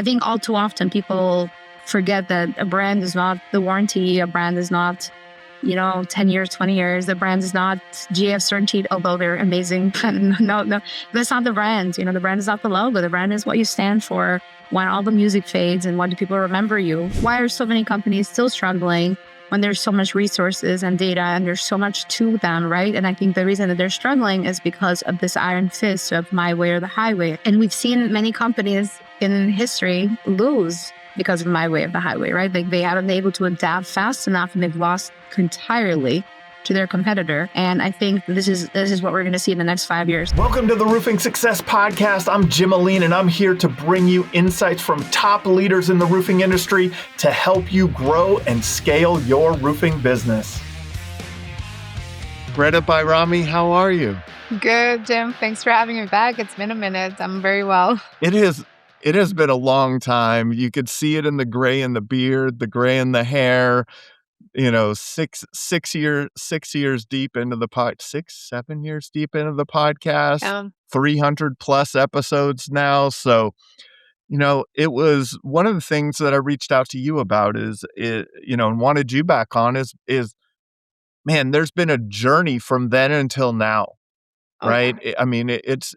I think all too often people forget that a brand is not the warranty. A brand is not, 10 years, 20 years. The brand is not GF Certainty, although they're amazing. No, that's not the brand. The brand is not the logo. The brand is what you stand for when all the music fades and when do people remember you. Why are so many companies still struggling when there's so much resources and data and there's so much to them, right? And I think the reason that they're struggling is because of this iron fist of my way or the highway. And we've seen many companies in history lose because of my way of the highway, right? Like they haven't been able to adapt fast enough and they've lost entirely to their competitor. And I think this is what we're going to see in the next 5 years. Welcome to the Roofing Success Podcast. I'm Jim Aline, and I'm here to bring you insights from top leaders in the roofing industry to help you grow and scale your roofing business. Greta Bajrami, how are you? Good, Jim. Thanks for having me back. It's been a minute. I'm very well. It has been a long time. You could see it in the gray in the beard, the gray in the hair. 6 years deep into the 7 years deep into the podcast, 300 plus episodes now. So, it was one of the things that I reached out to you about and wanted you back on is, man, there's been a journey from then until now. Right. Okay. I mean, it's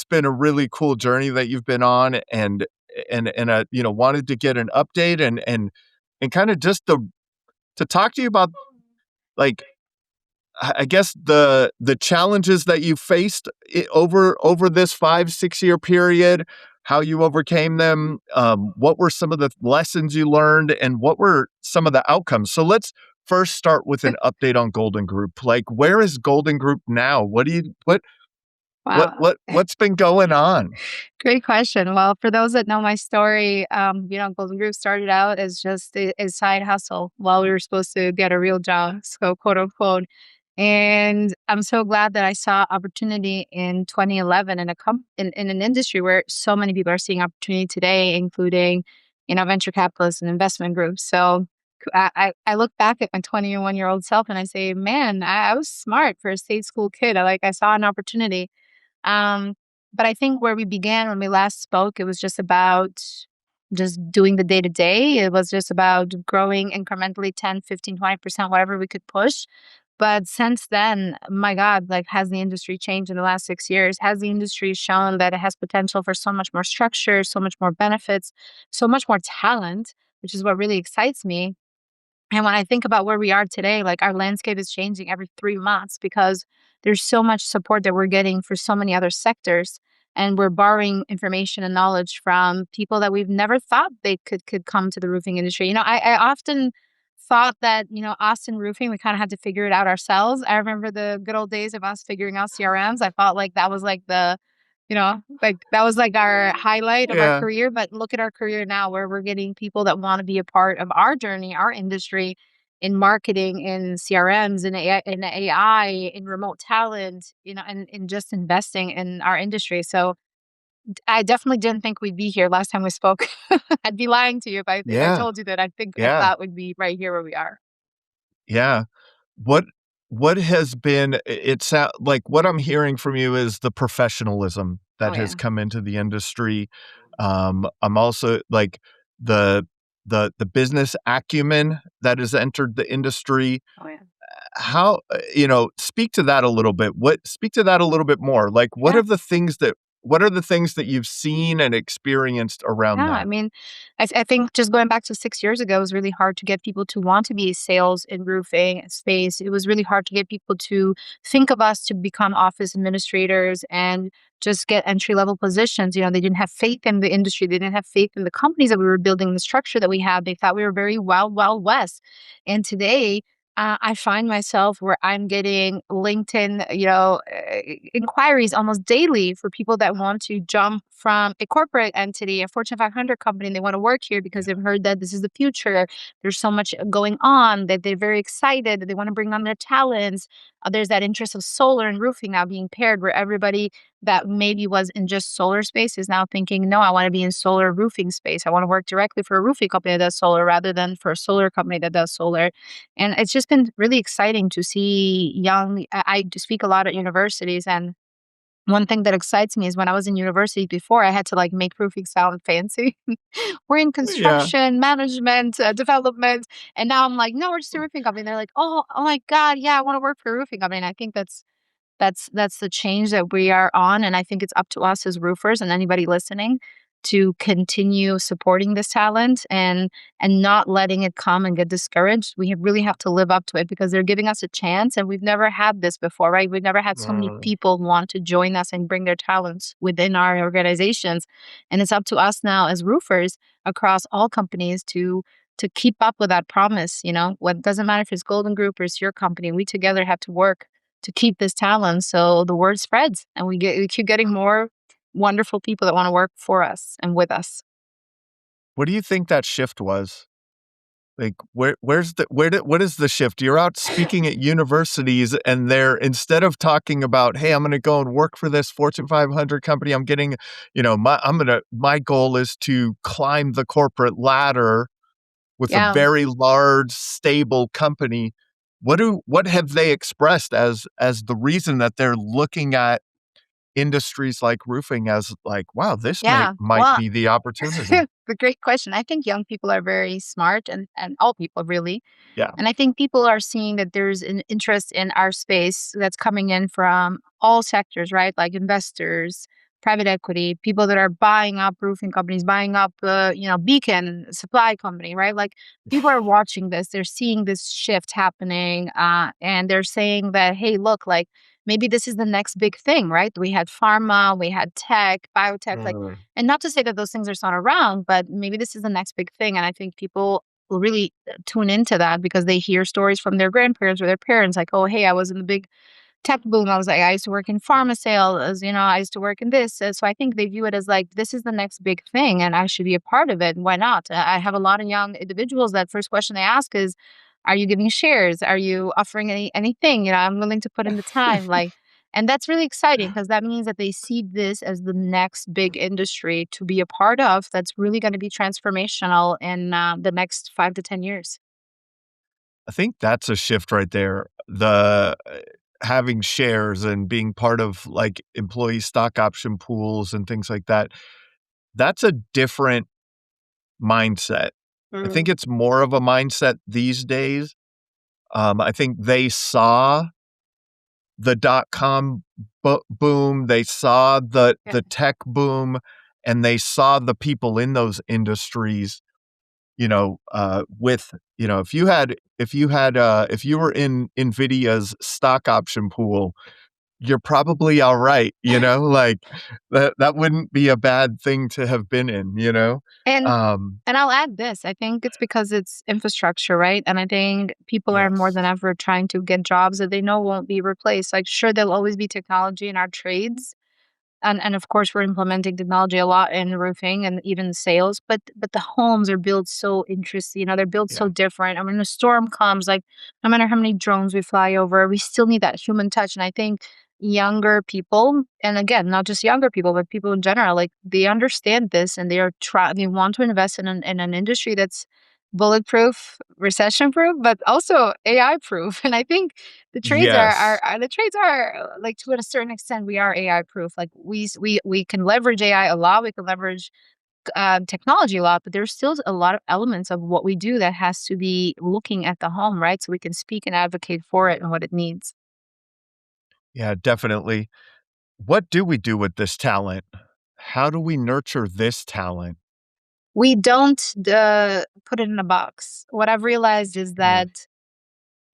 been a really cool journey that you've been on and I, wanted to get an update and kind of just to talk to you about, like, I guess the challenges that you faced over this 5-6 year period, how you overcame them, what were some of the lessons you learned, and what were some of the outcomes. So let's first start with an update on Golden Group. Like, where is Golden Group now? Wow. What's been going on? Great question. Well, for those that know my story, Golden Group started out as just a side hustle while we were supposed to get a real job, so quote unquote. And I'm so glad that I saw opportunity in 2011 in an industry where so many people are seeing opportunity today, including, venture capitalists and investment groups. So I look back at my 21-year-old self and I say, man, I was smart for a state school kid. I saw an opportunity. But I think where we began when we last spoke, it was just about just doing the day-to-day. It was just about growing incrementally 10, 15, 20%, whatever we could push. But since then, my God, has the industry changed in the last 6 years? Has the industry shown that it has potential for so much more structure, so much more benefits, so much more talent, which is what really excites me. And when I think about where we are today, our landscape is changing every 3 months because there's so much support that we're getting for so many other sectors. And we're borrowing information and knowledge from people that we've never thought they could come to the roofing industry. I often thought that, us in roofing, we kind of had to figure it out ourselves. I remember the good old days of us figuring out CRMs. I thought that was that was our highlight of our career. But look at our career now, where we're getting people that want to be a part of our journey, our industry, in marketing, in CRMs, in AI, in remote talent, and in just investing in our industry. So I definitely didn't think we'd be here last time we spoke. I'd be lying to you if I told you that I thought we'd be right here where we are. Yeah. What has been, it's like what I'm hearing from you is the professionalism that has come into the industry. I'm also like the business acumen that has entered the industry. Oh yeah. How, speak to that a little bit. Speak to that a little bit more. Like, what are the things that you've seen and experienced around that? I mean, I think just going back to 6 years ago, it was really hard to get people to want to be sales in roofing space. It was really hard to get people to think of us to become office administrators and just get entry-level positions. They didn't have faith in the industry. They didn't have faith in the companies that we were building, the structure that we had. They thought we were very wild west. And today, I find myself where I'm getting LinkedIn, inquiries almost daily for people that want to jump from a corporate entity, a Fortune 500 company, and they want to work here because they've heard that this is the future. There's so much going on that they're very excited, that they want to bring on their talents. There's that interest of solar and roofing now being paired, where everybody that maybe was in just solar space is now thinking, no, I want to be in solar roofing space. I want to work directly for a roofing company that does solar rather than for a solar company that does solar. And it's just been really exciting to see I speak a lot at universities, and one thing that excites me is when I was in university before, I had to like make roofing sound fancy. We're in Yeah. construction, management, development. And now I'm like, no, we're just a roofing company. They're like, oh my God, yeah, I want to work for a roofing company. And I think that's the change that we are on, and I think it's up to us as roofers and anybody listening to continue supporting this talent and not letting it come and get discouraged. We really have to live up to it because they're giving us a chance, and we've never had this before, right? We've never had so many Mm. people want to join us and bring their talents within our organizations, and it's up to us now as roofers across all companies to keep up with that promise. What doesn't matter if it's Golden Group or it's your company, we together have to work to keep this talent so the word spreads and we keep getting more wonderful people that want to work for us and with us. What do you think that shift was? Like, what is the shift? You're out speaking at universities, and they're, instead of talking about, hey, I'm going to go and work for this Fortune 500 company, I'm getting, my goal is to climb the corporate ladder with a Yeah. very large, stable company. What have they expressed as the reason that they're looking at industries like roofing as like, wow, this Yeah. might Well, be the opportunity? a great question. I think young people are very smart and all people really. Yeah. And I think people are seeing that there's an interest in our space that's coming in from all sectors, right? Like investors, private equity, people that are buying up roofing companies, buying up, Beacon supply company, right? Like people are watching this, they're seeing this shift happening, and they're saying that, hey, look, like maybe this is the next big thing, right? We had pharma, we had tech, biotech, like, Mm. and not to say that those things are not around, but maybe this is the next big thing. And I think people will really tune into that because they hear stories from their grandparents or their parents like, oh, hey, I was in the big tech boom. I was like, I used to work in pharma sales, I used to work in this. So I think they view it as like, this is the next big thing and I should be a part of it. Why not? I have a lot of young individuals that first question they ask is, are you giving shares? Are you offering anything? I'm willing to put in the time. Like, and that's really exciting because that means that they see this as the next big industry to be a part of that's really going to be transformational in the next 5 to 10 years. I think that's a shift right there. The having shares and being part of like employee stock option pools and things like that. That's a different mindset. I think it's more of a mindset these days. I think they saw the dot-com boom, they saw Yeah. the tech boom, and they saw the people in those industries, with, if you were in NVIDIA's stock option pool, you're probably all right, like that wouldn't be a bad thing to have been in, you know? And Um, and I'll add this. I think it's because it's infrastructure, right? And I think people are more than yes. ever trying to get jobs that they know won't be replaced. Like, sure, there'll always be technology in our trades, and of course we're implementing technology a lot in roofing and even sales, but the homes are built so interesting, they're built Yeah. so different. And when a storm comes, like no matter how many drones we fly over, we still need that human touch. And I think younger people, and again, not just younger people but people in general, like they understand this and they want to invest in an industry that's bulletproof, recession proof, but also AI proof. And I think the trades Yes. the trades are like, to a certain extent, we are AI proof. Like we can leverage AI a lot. We can leverage technology a lot, but there's still a lot of elements of what we do that has to be looking at the home, right? So we can speak and advocate for it and what it needs. Yeah, definitely. What do we do with this talent? How do we nurture this talent? We don't put it in a box. What I've realized is Mm. that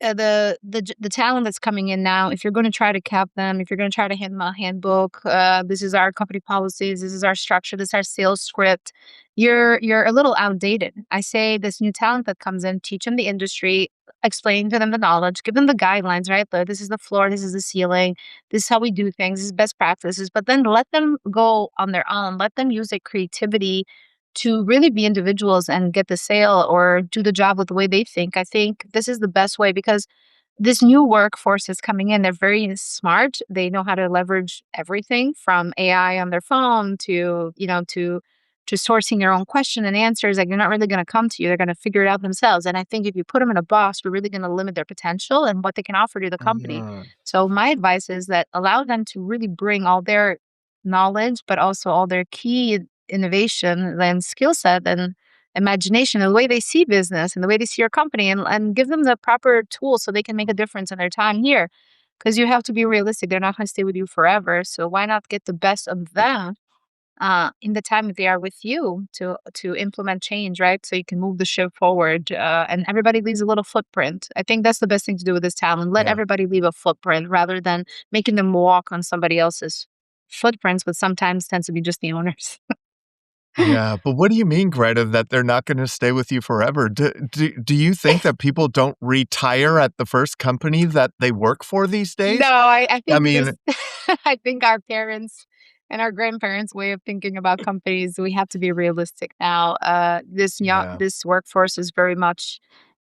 the talent that's coming in now, if you're going to try to cap them, if you're going to try to hand them a handbook, this is our company policies, this is our structure, this is our sales script, you're a little outdated. I say this new talent that comes in, teach them the industry, explain to them the knowledge, give them the guidelines, right? This is the floor, this is the ceiling, this is how we do things, this is best practices, but then let them go on their own, let them use their creativity to really be individuals and get the sale or do the job with the way they think. I think this is the best way because this new workforce is coming in. They're very smart. They know how to leverage everything from AI on their phone to to sourcing their own question and answers, like they're not really going to come to you. They're going to figure it out themselves. And I think if you put them in a box, we're really going to limit their potential and what they can offer to the company. Mhm. So my advice is that allow them to really bring all their knowledge, but also all their key innovation and skill set and imagination and the way they see business and the way they see your company, and give them the proper tools so they can make a difference in their time here. Because you have to be realistic. They're not going to stay with you forever. So why not get the best of them in the time that they are with you to implement change, right? So you can move the ship forward, and everybody leaves a little footprint. I think that's the best thing to do with this talent. Let Yeah. everybody leave a footprint rather than making them walk on somebody else's footprints, which sometimes tends to be just the owners. Yeah, but what do you mean, Greta, that they're not gonna stay with you forever? Do you think that people don't retire at the first company that they work for these No, days? I I think mean, this I think our parents and our grandparents' way of thinking about companies, we have to be realistic now. yeah, This workforce is very much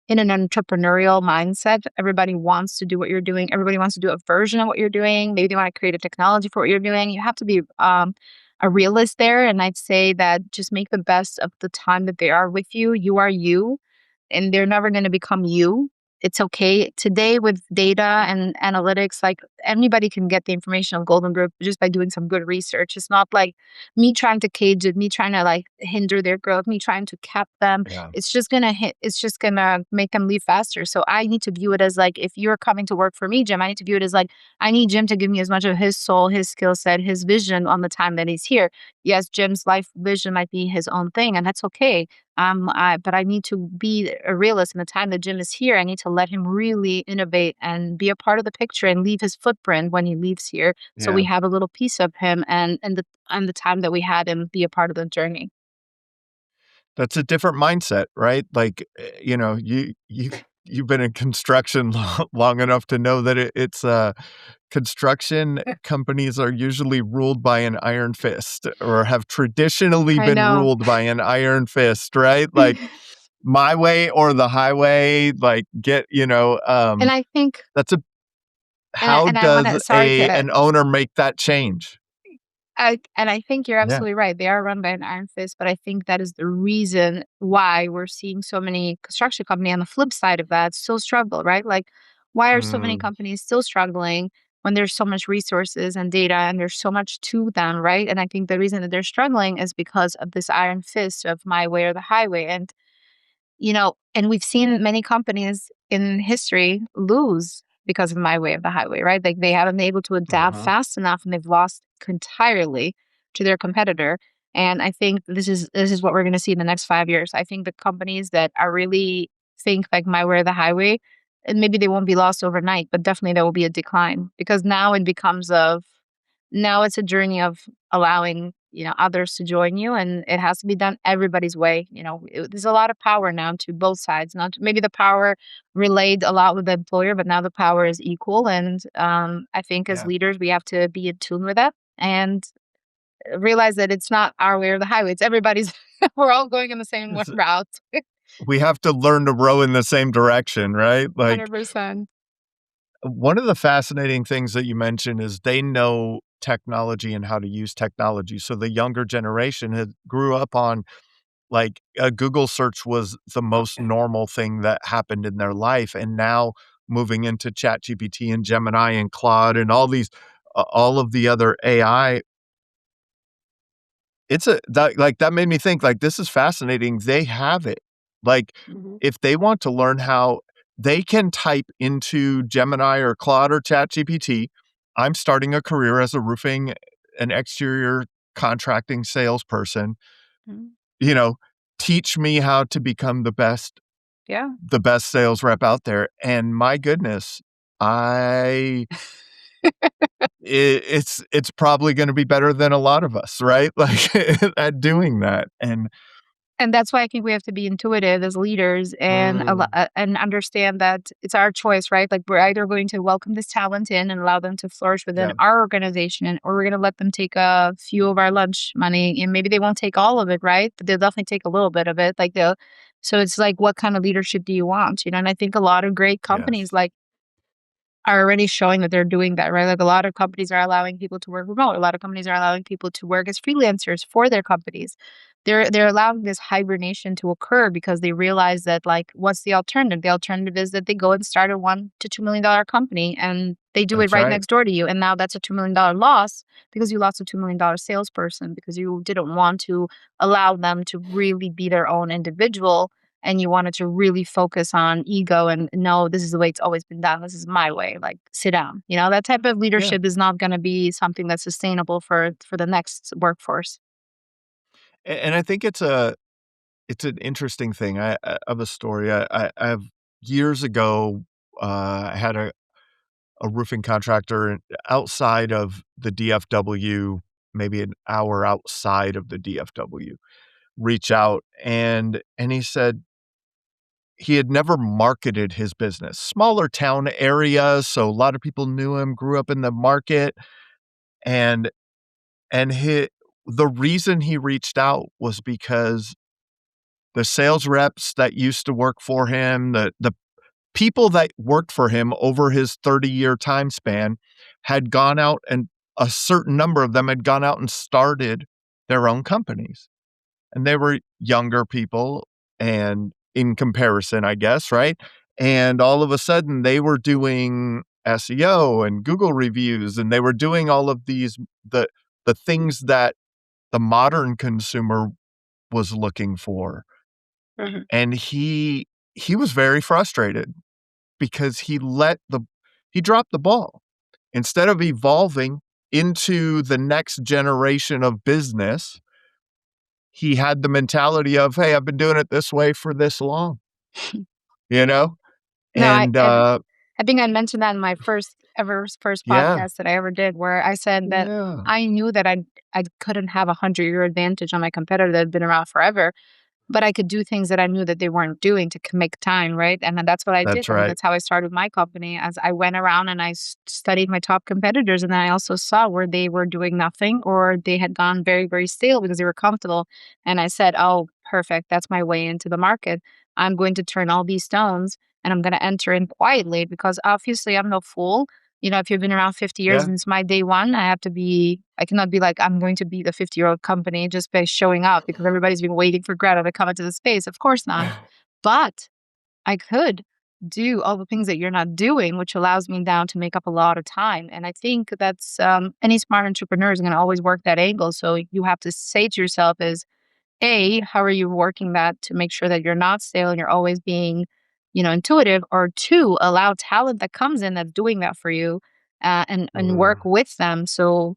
in an entrepreneurial mindset. Everybody wants to do what you're doing. Everybody wants to do a version of what you're doing. Maybe they want to create a technology for what you're doing. You have to be a realist there. And I'd say that just make the best of the time that they are with you. You are you, and they're never going to become you. It's okay. Today with data and analytics, like anybody can get the information on Golden Group just by doing some good research. It's not like me trying to cage it, me trying to like hinder their growth, me trying to cap them. yeah, It's just gonna make them leave faster. So I need to view it as like, if you're coming to work for me, Jim, I need to view it as like, I need Jim to give me as much of his soul, his skill set, his vision on the time that he's here. Yes, Jim's life vision might be his own thing, and that's okay. But I need to be a realist in the time that Jim is here. I need to let him really innovate and be a part of the picture and leave his footprint when he leaves here. So we yeah. have a little piece of him and the time that we had him be a part of the journey. That's a different mindset, right? Like, you've been in construction long enough to know that it's construction companies are usually ruled by an iron fist or have traditionally I been know. ruled by an iron fist, right? Like, my way or the highway, like, And I think, that's a how and I want does to, sorry to an owner make that change? I think you're Yeah. absolutely right. They are run by an iron fist, but I think that is the reason why we're seeing so many construction companies on the flip side of that still struggle, right? Like, why are so many Mm, companies still struggling when there's so much resources and data and there's so much to them, right? And I think the reason that they're struggling is because of this iron fist of my way or the highway. And we've seen many companies in history lose because of my way of the highway, right? Like they haven't been able to adapt mhm. fast enough and they've lost entirely to their competitor. And I think this is what we're going to see in the next 5 years. I think the companies that are really think like my way or the highway, and maybe they won't be lost overnight, but definitely there will be a decline because now it's a journey of allowing others to join you, and it has to be done everybody's way. There's a lot of power now to both sides, not maybe the power relayed a lot with the employer, but now the power is equal. And I think as Yeah. leaders we have to be in tune with that and realize that it's not our way or the highway, it's everybody's. We're all going in the same It's route. we have to learn to row in the same direction, right? Like, 100%. one of the fascinating things that you mentioned is they know technology and how to use technology. So the younger generation had grew up on, like, a Google search was the most normal thing that happened in their life, and now moving into ChatGPT and Gemini and Claude and all of the other AI, that made me think, like, this is fascinating. They have it. Like, Mhm. if they want to learn how they can type into Gemini or Claude or ChatGPT, "I'm starting a career as a roofing and exterior contracting salesperson, Mhm. you know, teach me how to become Yeah. the best sales rep out there," and my goodness, I it's probably gonna be better than a lot of us, right? Like, at doing that, and And that's why I think we have to be intuitive as leaders and mm, and understand that it's our choice, right? Like we're either going to welcome this talent in and allow them to flourish within yeah, our organization, or we're going to let them take a few of our lunch money, and maybe they won't take all of it, right? But they'll definitely take a little bit of it. So it's like, what kind of leadership do you want? And I think a lot of great companies yes, like are already showing that they're doing that, right? Like a lot of companies are allowing people to work remote. A lot of companies are allowing people to work as freelancers for their companies. they're allowing this hibernation to occur because they realize that, like, what's the alternative? The alternative is that they go and start a $1 to $2 million company, and they do it That's right right. next door to you. And now that's a $2 million loss because you lost a $2 million salesperson because you didn't want to allow them to really be their own individual, and you wanted to really focus on ego and, no, this is the way it's always been done. This is my way. Like, sit down. That type of Yeah. leadership is not going to be something that's sustainable for the next workforce. And I think it's an interesting thing. I of a story. I have years ago. I had a roofing contractor outside of the DFW, maybe an hour outside of the DFW, reach out and he said he had never marketed his business. Smaller town area, so a lot of people knew him, grew up in the market, and the reason he reached out was because the sales reps that used to work for him, the people that worked for him over his 30-year time span had gone out, and a certain number of them had gone out and started their own companies. And they were younger people, and in comparison, I guess, right? And all of a sudden they were doing SEO and Google reviews, and they were doing all of the things that the modern consumer was looking for. Mhm. And he was very frustrated because he dropped the ball. Instead of evolving into the next generation of business, he had the mentality of, "Hey, I've been doing it this way for this long," you know? No, And, I think I mentioned that in my first yeah, podcast that I ever did, where I said that yeah, I knew that I couldn't have a 100-year advantage on my competitor that had been around forever, but I could do things that I knew that they weren't doing to make time, right? And then that's what I did. that's I mean, right. that's how I started my company. As I went around and I studied my top competitors, and then I also saw where they were doing nothing or they had gone very, very stale because they were comfortable. And I said, "Oh, perfect! That's my way into the market. I'm going to turn all these stones, and I'm going to enter in quietly because obviously I'm no fool." If you've been around 50 years Yeah, and it's my day one, I cannot be like, I'm going to be the 50-year-old company just by showing up because everybody's been waiting for Greta to come into the space. Of course not. But I could do all the things that you're not doing, which allows me now to make up a lot of time. And I think that's any smart entrepreneur is going to always work that angle. So you have to say to yourself is, A, how are you working that to make sure that you're not stale and you're always being, intuitive? Or two, allow talent that comes in that's doing that for you, and sure. work with them. So,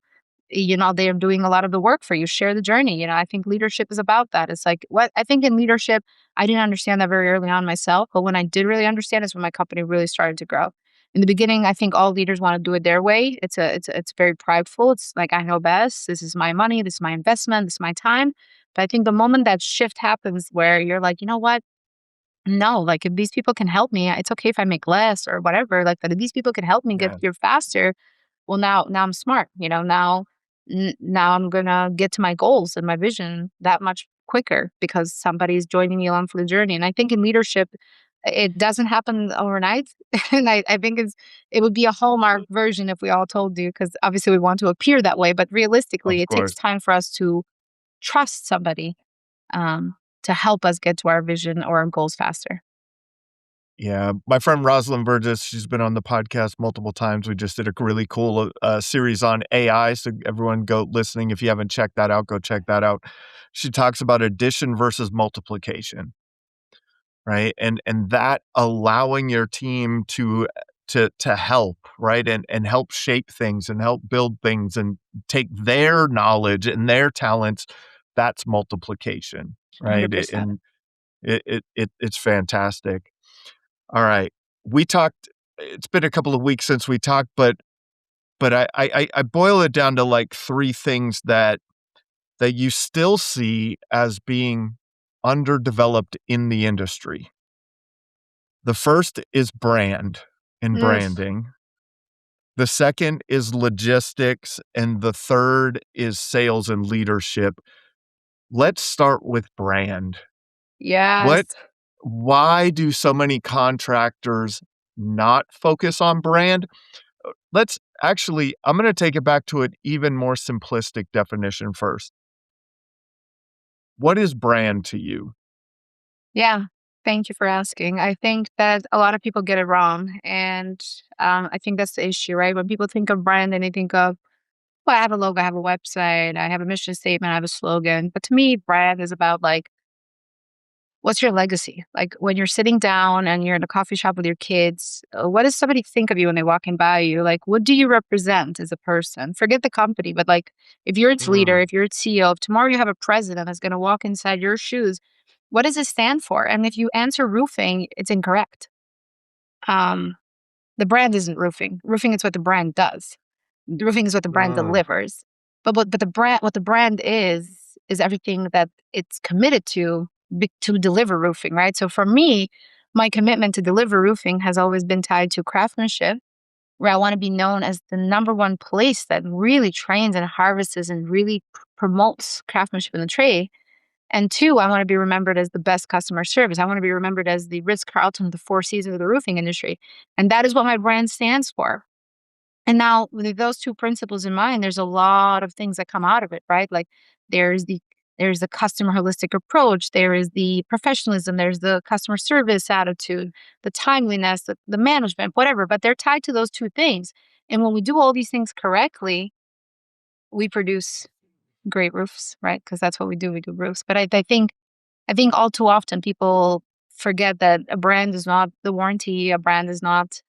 they're doing a lot of the work for you. Share the journey. I think leadership is about that. It's like what I think in leadership, I didn't understand that very early on myself. But when I did really understand is when my company really started to grow. In the beginning, I think all leaders want to do it their way. It's very prideful. It's like, I know best. This is my money. This is my investment. This is my time. But I think the moment that shift happens where you're like, you know what? No, like if these people can help me, it's okay if I make less or whatever. Like, but if these people can help me get Yeah, here faster, well, now I'm smart. Now I'm gonna get to my goals and my vision that much quicker because somebody's joining me along for the journey. And I think in leadership, it doesn't happen overnight. And I think it would be a hallmark version if we all told you, because obviously we want to appear that way, but realistically, of it takes course. time for us to trust somebody um, to help us get to our vision or our goals faster. Yeah, my friend Rosalind Burgess, she's been on the podcast multiple times. We just did a really cool, series on AI, so everyone go listening, if you haven't checked that out, go check that out. She talks about addition versus multiplication. Right? And that allowing your team to help, right? And help shape things and help build things and take their knowledge and their talents, that's multiplication, right? 100%. And it's fantastic. All right. We talked It's been a couple of weeks since we talked, but I boil it down to like three things that you still see as being underdeveloped in the industry. The first is brand and Mm, branding. The second is logistics, and the third is sales and leadership. Let's start with brand. yes. What Why do so many contractors not focus on brand? I'm going to take it back to an even more simplistic definition first. What is brand to you? Yeah. Thank you for asking. I think that a lot of people get it wrong. And I think that's the issue, right? When people think of brand and they think of, well, I have a logo, I have a website, I have a mission statement, I have a slogan. But to me, brand is about like, what's your legacy? Like when you're sitting down and you're in a coffee shop with your kids, what does somebody think of you when they walk in by you? Like, what do you represent as a person? Forget the company, but like if you're its leader, Mm, if you're its CEO, if tomorrow you have a president that's going to walk inside your shoes, what does it stand for? And if you answer roofing, it's incorrect. Um, the brand isn't roofing. Roofing is what the brand does. Roofing is what the brand mm, delivers. But the brand, what the brand is everything that it's committed to deliver roofing, right? So for me, my commitment to deliver roofing has always been tied to craftsmanship, where I want to be known as the number one place that really trains and harvests and really promotes craftsmanship in the trade. And two, I want to be remembered as the best customer service. I want to be remembered as the Ritz-Carlton of the Four Seasons of the roofing industry. And that is what my brand stands for. And now with those two principles in mind, there's a lot of things that come out of it, right? Like there's the there's the customer holistic approach, there is the professionalism, there's the customer service attitude, the timeliness, the management, whatever, but they're tied to those two things. And when we do all these things correctly, we produce great roofs, right? Because that's what we do. We do roofs. But I think all too often people forget that a brand is not the warranty. A brand is not,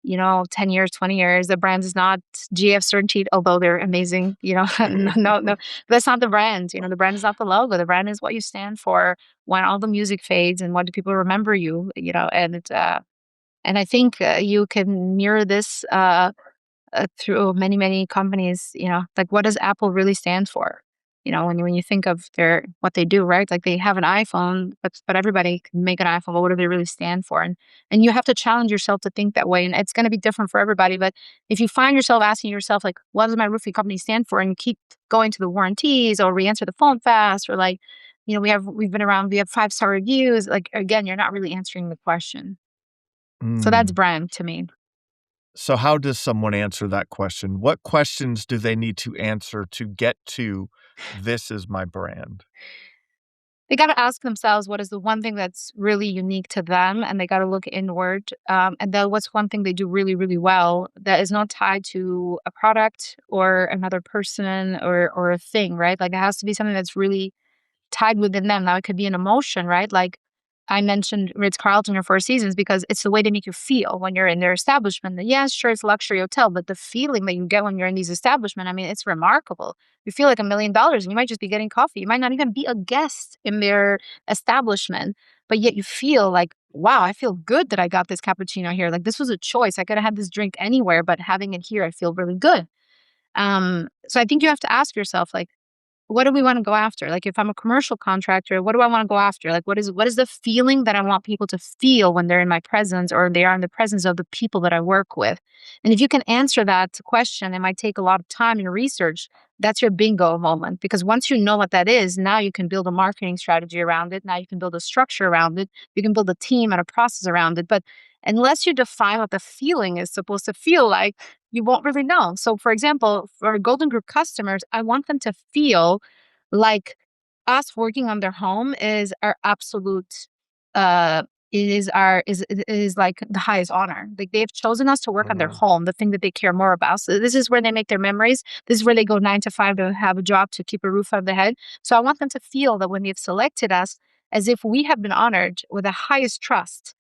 10 years, 20 years. A brand is not GF certainty, although they're amazing, no, no, that's not the brand. The brand is not the logo. The brand is what you stand for when all the music fades and what do people remember you, and I think you can mirror this through many, many companies, like what does Apple really stand for? When you think of what they do, right? Like they have an iPhone, but everybody can make an iPhone, but what do they really stand for? And you have to challenge yourself to think that way. And it's going to be different for everybody. But if you find yourself asking yourself, like, what does my roofing company stand for? And you keep going to the warranties or we answer the phone fast or like, we've been around, we have 5-star reviews. Like again, you're not really answering the question. So that's mm. brand to me. So how does someone answer that question? What questions do they need to answer to get to this is my brand? They got to ask themselves what is the one thing that's really unique to them, and they got to look inward. And then what's one thing they do really, really well that is not tied to a product or another person or a thing, right? Like it has to be something that's really tied within them. Now it could be an emotion, right? Like I mentioned Ritz-Carlton or Four Seasons because it's the way they make you feel when you're in their establishment. And yes, sure, it's a luxury hotel, but the feeling that you get when you're in these establishments, I mean, it's remarkable. You feel like $1 million and you might just be getting coffee. You might not even be a guest in their establishment, but yet you feel like, wow, I feel good that I got this cappuccino here. Like this was a choice. I could have had this drink anywhere, but having it here, I feel really good. So I think you have to ask yourself, like, what do we want to go after? Like if I'm a commercial contractor, what do I want to go after? Like what is the feeling that I want people to feel when they're in my presence or they are in the presence of the people that I work with? And if you can answer that question, it might take a lot of time and research. That's your bingo moment because once you know what that is, now you can build a marketing strategy around it. Now you can build a structure around it. You can build a team and a process around it. But unless you define what the feeling is supposed to feel like, you won't really know. So, for example, for Golden Group customers, I want them to feel like us working on their home is our absolute it is like the highest honor. Like they've chosen us to work on their Mm, home, the thing that they care more about. So this is where they make their memories. This is where they go 9 to 5 to have a job to keep a roof over their head. So I want them to feel that when they've selected us, as if we have been honored with the highest trust,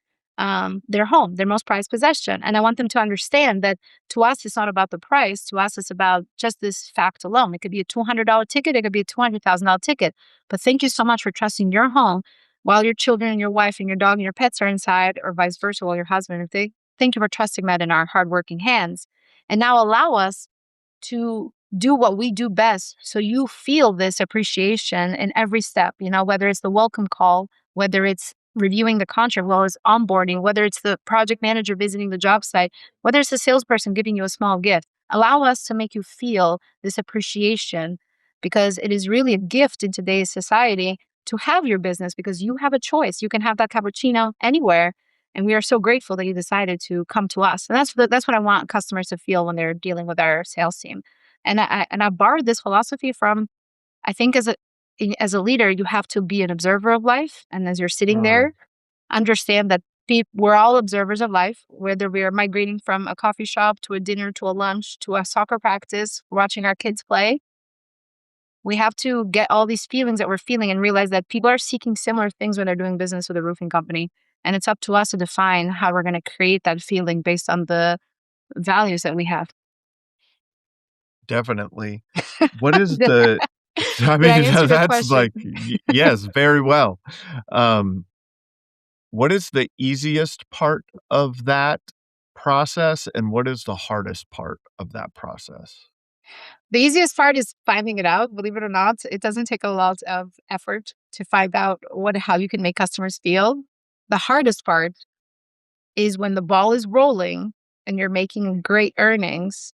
their home, their most prized possession. And I want them to understand that to us, it's not about the price. To us, it's about just this fact alone. It could be a $200 ticket. It could be a $200,000 ticket. But thank you so much for trusting your home while your children and your wife and your dog and your pets are inside, or vice versa, while your husband. If they thank you for trusting that in our hardworking hands, and now allow us to do what we do best, so you feel this appreciation in every step. Whether it's the welcome call, whether it's reviewing the contract, well as onboarding, whether it's the project manager visiting the job site, whether it's the salesperson giving you a small gift. Allow us to make you feel this appreciation because it is really a gift in today's society to have your business because you have a choice. You can have that cappuccino anywhere. And we are so grateful that you decided to come to us. And that's what I want customers to feel when they're dealing with our sales team. And I borrowed this philosophy from, I think, as a leader, you have to be an observer of life. And as you're sitting there, understand that we're all observers of life, whether we are migrating from a coffee shop to a dinner, to a lunch, to a soccer practice, watching our kids play. We have to get all these feelings that we're feeling and realize that people are seeking similar things when they're doing business with a roofing company. And it's up to us to define how we're going to create that feeling based on the values that we have. Definitely. What is the, I Did I mean, answer your that's question? like, yes, very well. What is the easiest part of that process, and what is the hardest part of that process? The easiest part is finding it out. Believe it or not, it doesn't take a lot of effort to find out how you can make customers feel. The hardest part is when the ball is rolling and you're making great earnings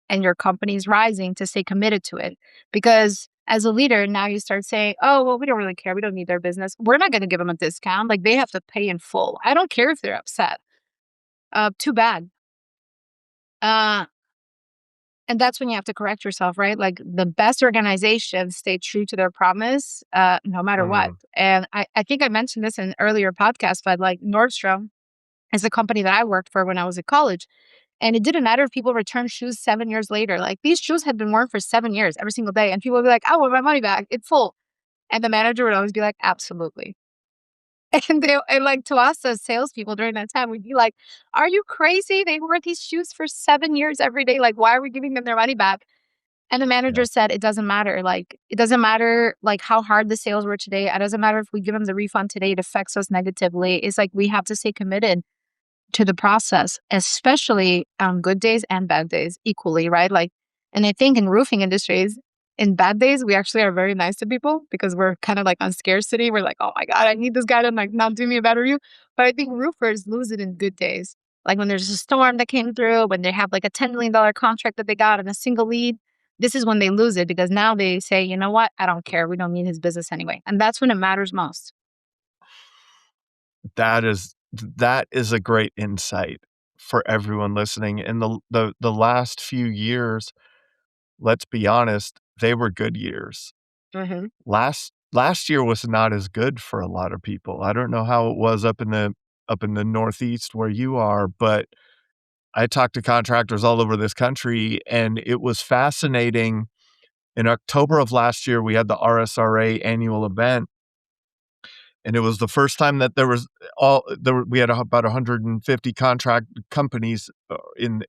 and your company's rising, to stay committed to it. Because as a leader, now you start saying, oh, well, we don't really care. We don't need their business. We're not going to give them a discount. Like, they have to pay in full. I don't care if they're upset. Too bad. And that's when you have to correct yourself, right? Like, the best organizations stay true to their promise, no matter what. And I think I mentioned this in an earlier podcast, but like, Nordstrom is a company that I worked for when I was in college. And it didn't matter if people returned shoes 7 years later. Like, these shoes had been worn for 7 years every single day. And people would be like, I want my money back. It's full. And the manager would always be like, absolutely. And like, to us as salespeople during that time, we'd be like, are you crazy? They wore these shoes for 7 years every day. Like, why are we giving them their money back? And the manager said, it doesn't matter. Like, it doesn't matter like how hard the sales were today. It doesn't matter if we give them the refund today, it affects us negatively. It's like, we have to stay committed to the process, especially on good days and bad days equally, right? Like, and I think in roofing industries, in bad days, we actually are very nice to people because we're kind of like on scarcity. We're like, oh my God, I need this guy to like not do me a bad review. But I think roofers lose it in good days. Like, when there's a storm that came through, when they have like a $10 million contract that they got and a single lead, this is when they lose it, because now they say, you know what? I don't care. We don't need his business anyway. And that's when it matters most. That is a great insight for everyone listening. In the last few years, let's be honest, they were good years. Mm-hmm. Last year was not as good for a lot of people. I don't know how it was up in the Northeast where you are, but I talked to contractors all over this country, and it was fascinating. In October of last year, we had the RSRA annual event, and it was the first time that we had about 150 contract companies in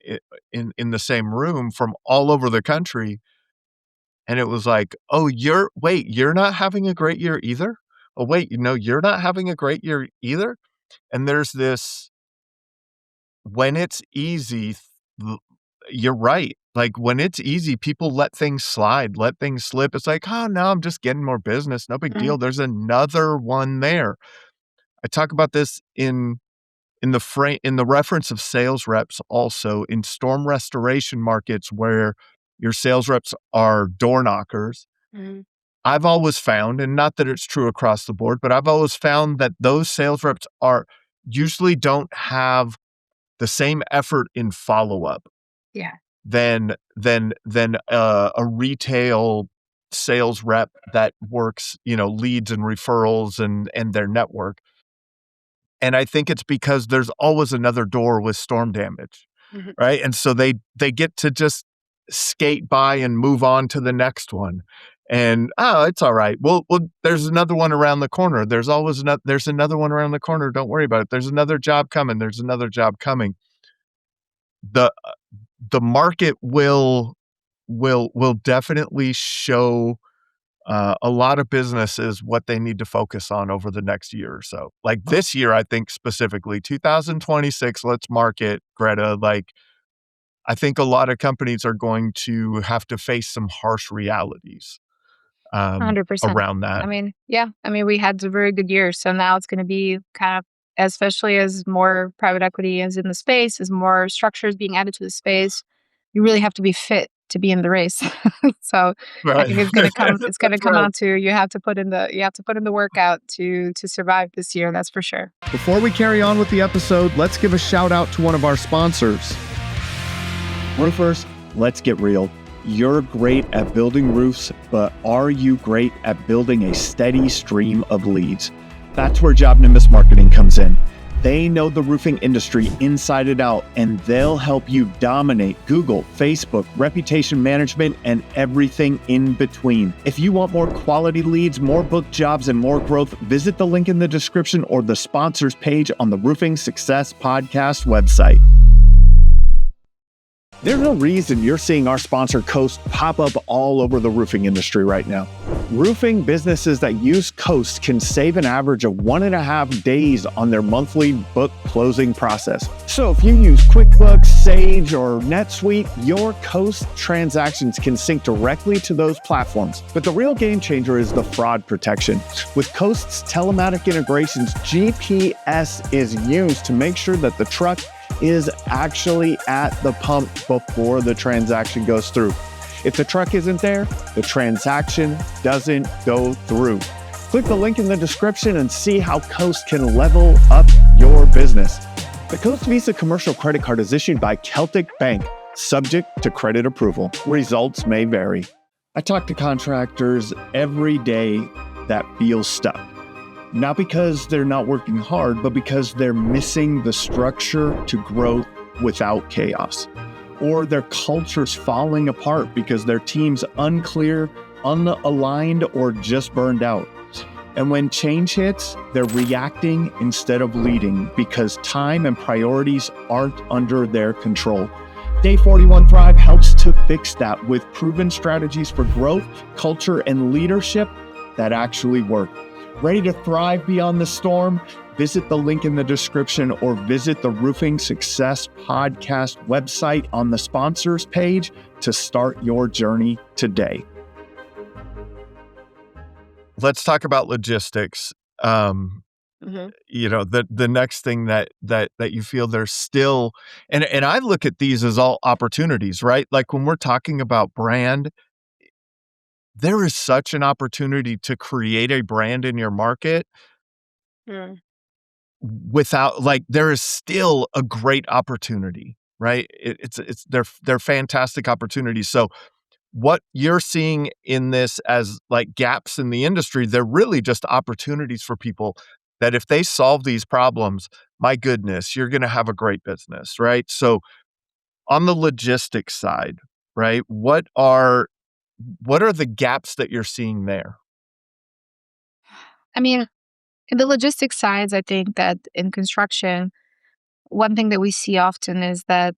the same room from all over the country. And it was like, oh, you're not having a great year either? Oh, wait, you're not having a great year either? And there's this, when it's easy, you're right. Like, when it's easy, people let things slide, let things slip. It's like, oh, no, I'm just getting more business. No big deal. There's another one there. I talk about this in the reference of sales reps, also in storm restoration markets where your sales reps are door knockers. I've always found, and not that it's true across the board, but I've always found that those sales reps usually don't have the same effort in follow-up than a retail sales rep that works, leads and referrals and their network. And I think it's because there's always another door with storm damage, right? And so they get to just skate by and move on to the next one. And, oh, it's all right. Well, there's another one around the corner. There's always there's another one around the corner. Don't worry about it. There's another job coming. There's another job coming. The market will definitely show a lot of businesses what they need to focus on over the next year or so. Like this year, I think specifically 2026, let's market, Greta. Like, I think a lot of companies are going to have to face some harsh realities 100%. around that. I mean, we had a very good year. So now it's going to be kind of, especially as more private equity is in the space, as more structures being added to the space, you really have to be fit to be in the race. So I think it's going to come. It's going to come out to you have to put in the workout to survive this year. That's for sure. Before we carry on with the episode, let's give a shout out to one of our sponsors. Roofers, let's get real. You're great at building roofs, but are you great at building a steady stream of leads? That's where Job Nimbus Marketing comes in. They know the roofing industry inside and out, and they'll help you dominate Google, Facebook, reputation management, and everything in between. If you want more quality leads, more booked jobs, and more growth, visit the link in the description or the sponsors page on the Roofing Success Podcast website. There's no reason you're seeing our sponsor Coast pop up all over the roofing industry right now. Roofing businesses that use Coast can save an average of 1.5 days on their monthly book closing process. So if you use QuickBooks, Sage, or NetSuite, your Coast transactions can sync directly to those platforms. But the real game changer is the fraud protection. With Coast's telematic integrations, GPS is used to make sure that the truck is actually at the pump before the transaction goes through. If the truck isn't there, the transaction doesn't go through. Click the link in the description and see how Coast can level up your business. The Coast Visa commercial credit card is issued by Celtic Bank, subject to credit approval. Results may vary. I talk to contractors every day that feel stuck. Not because they're not working hard, but because they're missing the structure to growth without chaos. Or their culture's falling apart because their team's unclear, unaligned, or just burned out. And when change hits, they're reacting instead of leading because time and priorities aren't under their control. Day 41 Thrive helps to fix that with proven strategies for growth, culture, and leadership that actually work. Ready to thrive beyond the storm? Visit the link in the description or visit the Roofing Success Podcast website on the sponsors page to start your journey today. Let's talk about logistics. You know, the next thing that you feel there's still, and I look at these as all opportunities, right? Like when we're talking about brand, there is such an opportunity to create a brand in your market without, like, there is still a great opportunity, right? They're fantastic opportunities. So what you're seeing in this as like gaps in the industry, they're really just opportunities for people that if they solve these problems, my goodness, you're going to have a great business, right? So on the logistics side, right? What are the gaps that you're seeing there? I mean, in the logistics sides, I think that in construction, one thing that we see often is that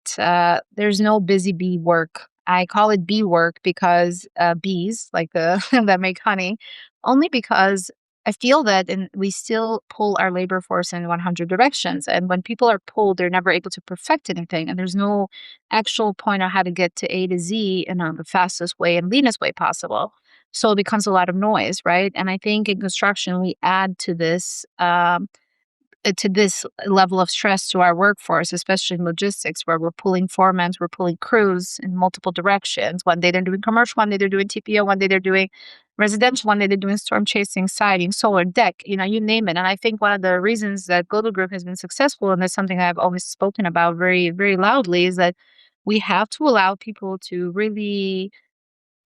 there's no busy bee work. I call it bee work because bees, like the that make honey, only because I feel that we still pull our labor force in 100 directions. And when people are pulled, they're never able to perfect anything. And there's no actual point on how to get to A to Z in the fastest way and leanest way possible. So it becomes a lot of noise, right? And I think in construction, we add to this level of stress to our workforce, especially in logistics, where we're pulling foremen, we're pulling crews in multiple directions. One day they're doing commercial, one day they're doing TPO, one day they're doing residential, one day they're doing storm chasing, siding, solar, deck, you name it. And I think one of the reasons that Global Group has been successful, and that's something I've always spoken about very, very loudly, is that we have to allow people to really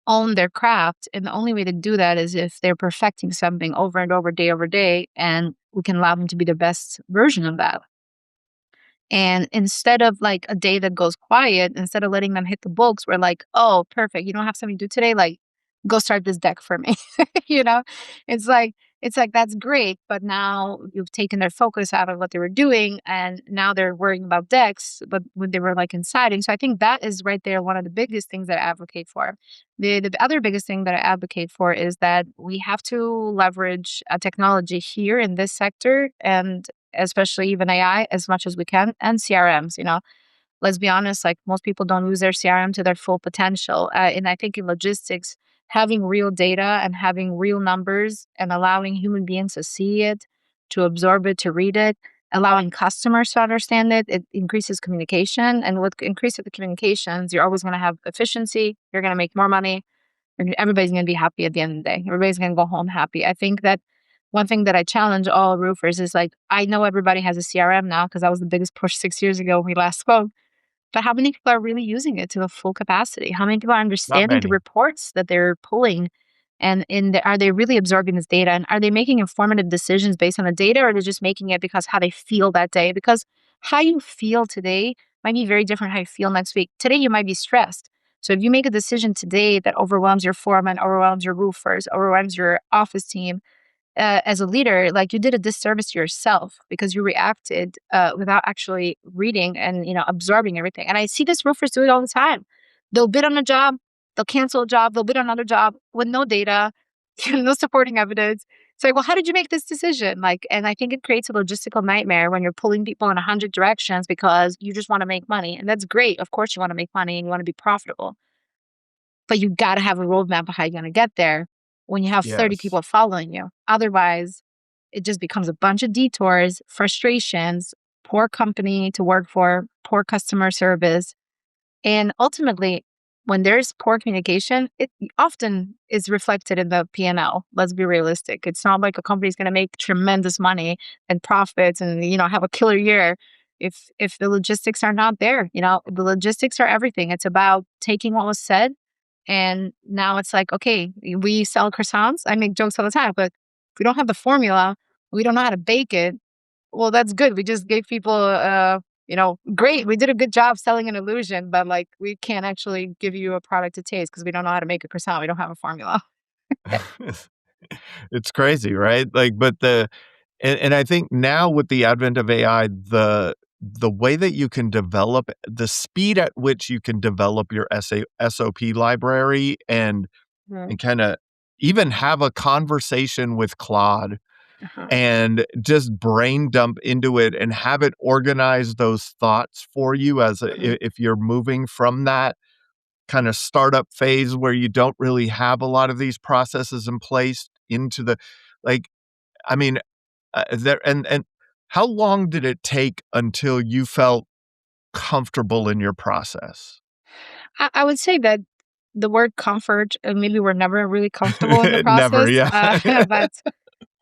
own their craft. And the only way to do that is if they're perfecting something over and over day, and we can allow them to be the best version of that. And instead of like a day that goes quiet, instead of letting them hit the books, we're like, oh, perfect. You don't have something to do today? Like, go start this deck for me. you know, it's like, that's great. But now you've taken their focus out of what they were doing. And now they're worrying about decks, but when they were like in siding. So I think that is right there one of the biggest things that I advocate for. The other biggest thing that I advocate for is that we have to leverage technology here in this sector, and especially even AI, as much as we can, and CRMs. Let's be honest, like most people don't use their CRM to their full potential. And I think in logistics, having real data and having real numbers and allowing human beings to see it, to absorb it, to read it, allowing customers to understand it, it increases communication. And with increase of the communications, you're always going to have efficiency. You're going to make more money. And everybody's going to be happy at the end of the day. Everybody's going to go home happy. I think that one thing that I challenge all roofers is like, I know everybody has a CRM now because that was the biggest push 6 years ago when we last spoke. But how many people are really using it to the full capacity? How many people are Not understanding the many. reports that they're pulling? And are they really absorbing this data? And are they making informative decisions based on the data, or are they just making it because how they feel that day? Because how you feel today might be very different how you feel next week. Today, you might be stressed. So if you make a decision today that overwhelms your foreman, overwhelms your roofers, overwhelms your office team, as a leader, like you did a disservice to yourself because you reacted without actually reading and absorbing everything. And I see this roofers do it all the time. They'll bid on a job, they'll cancel a job, they'll bid on another job with no data, no supporting evidence. It's like, well, how did you make this decision? Like, and I think it creates a logistical nightmare when you're pulling people in 100 directions because you just want to make money, and that's great. Of course, you want to make money and you want to be profitable, but you got to have a roadmap of how you're going to get there when you have 30 Yes. people following you. Otherwise, it just becomes a bunch of detours, frustrations, poor company to work for, poor customer service. And ultimately, when there's poor communication, it often is reflected in the P&L. Let's be realistic. It's not like a company's going to make tremendous money and profits and have a killer year if the logistics are not there. The logistics are everything. It's about taking what was said, and now it's like, okay, we sell croissants. I make jokes all the time, but if we don't have the formula, we don't know how to bake it. Well, that's good. We just gave people, great. We did a good job selling an illusion, but like we can't actually give you a product to taste because we don't know how to make a croissant. We don't have a formula. It's crazy, right? Like, but and I think now with the advent of AI, the way that you can develop the speed at which you can develop your SOP library Mhm. and kind of even have a conversation with Claude Uh-huh. and just brain dump into it and have it organize those thoughts for you Mhm. if you're moving from that kind of startup phase where you don't really have a lot of these processes in place into the like I mean there and how long did it take until you felt comfortable in your process? I would say that the word comfort, maybe we're never really comfortable in the Never, process, yeah. but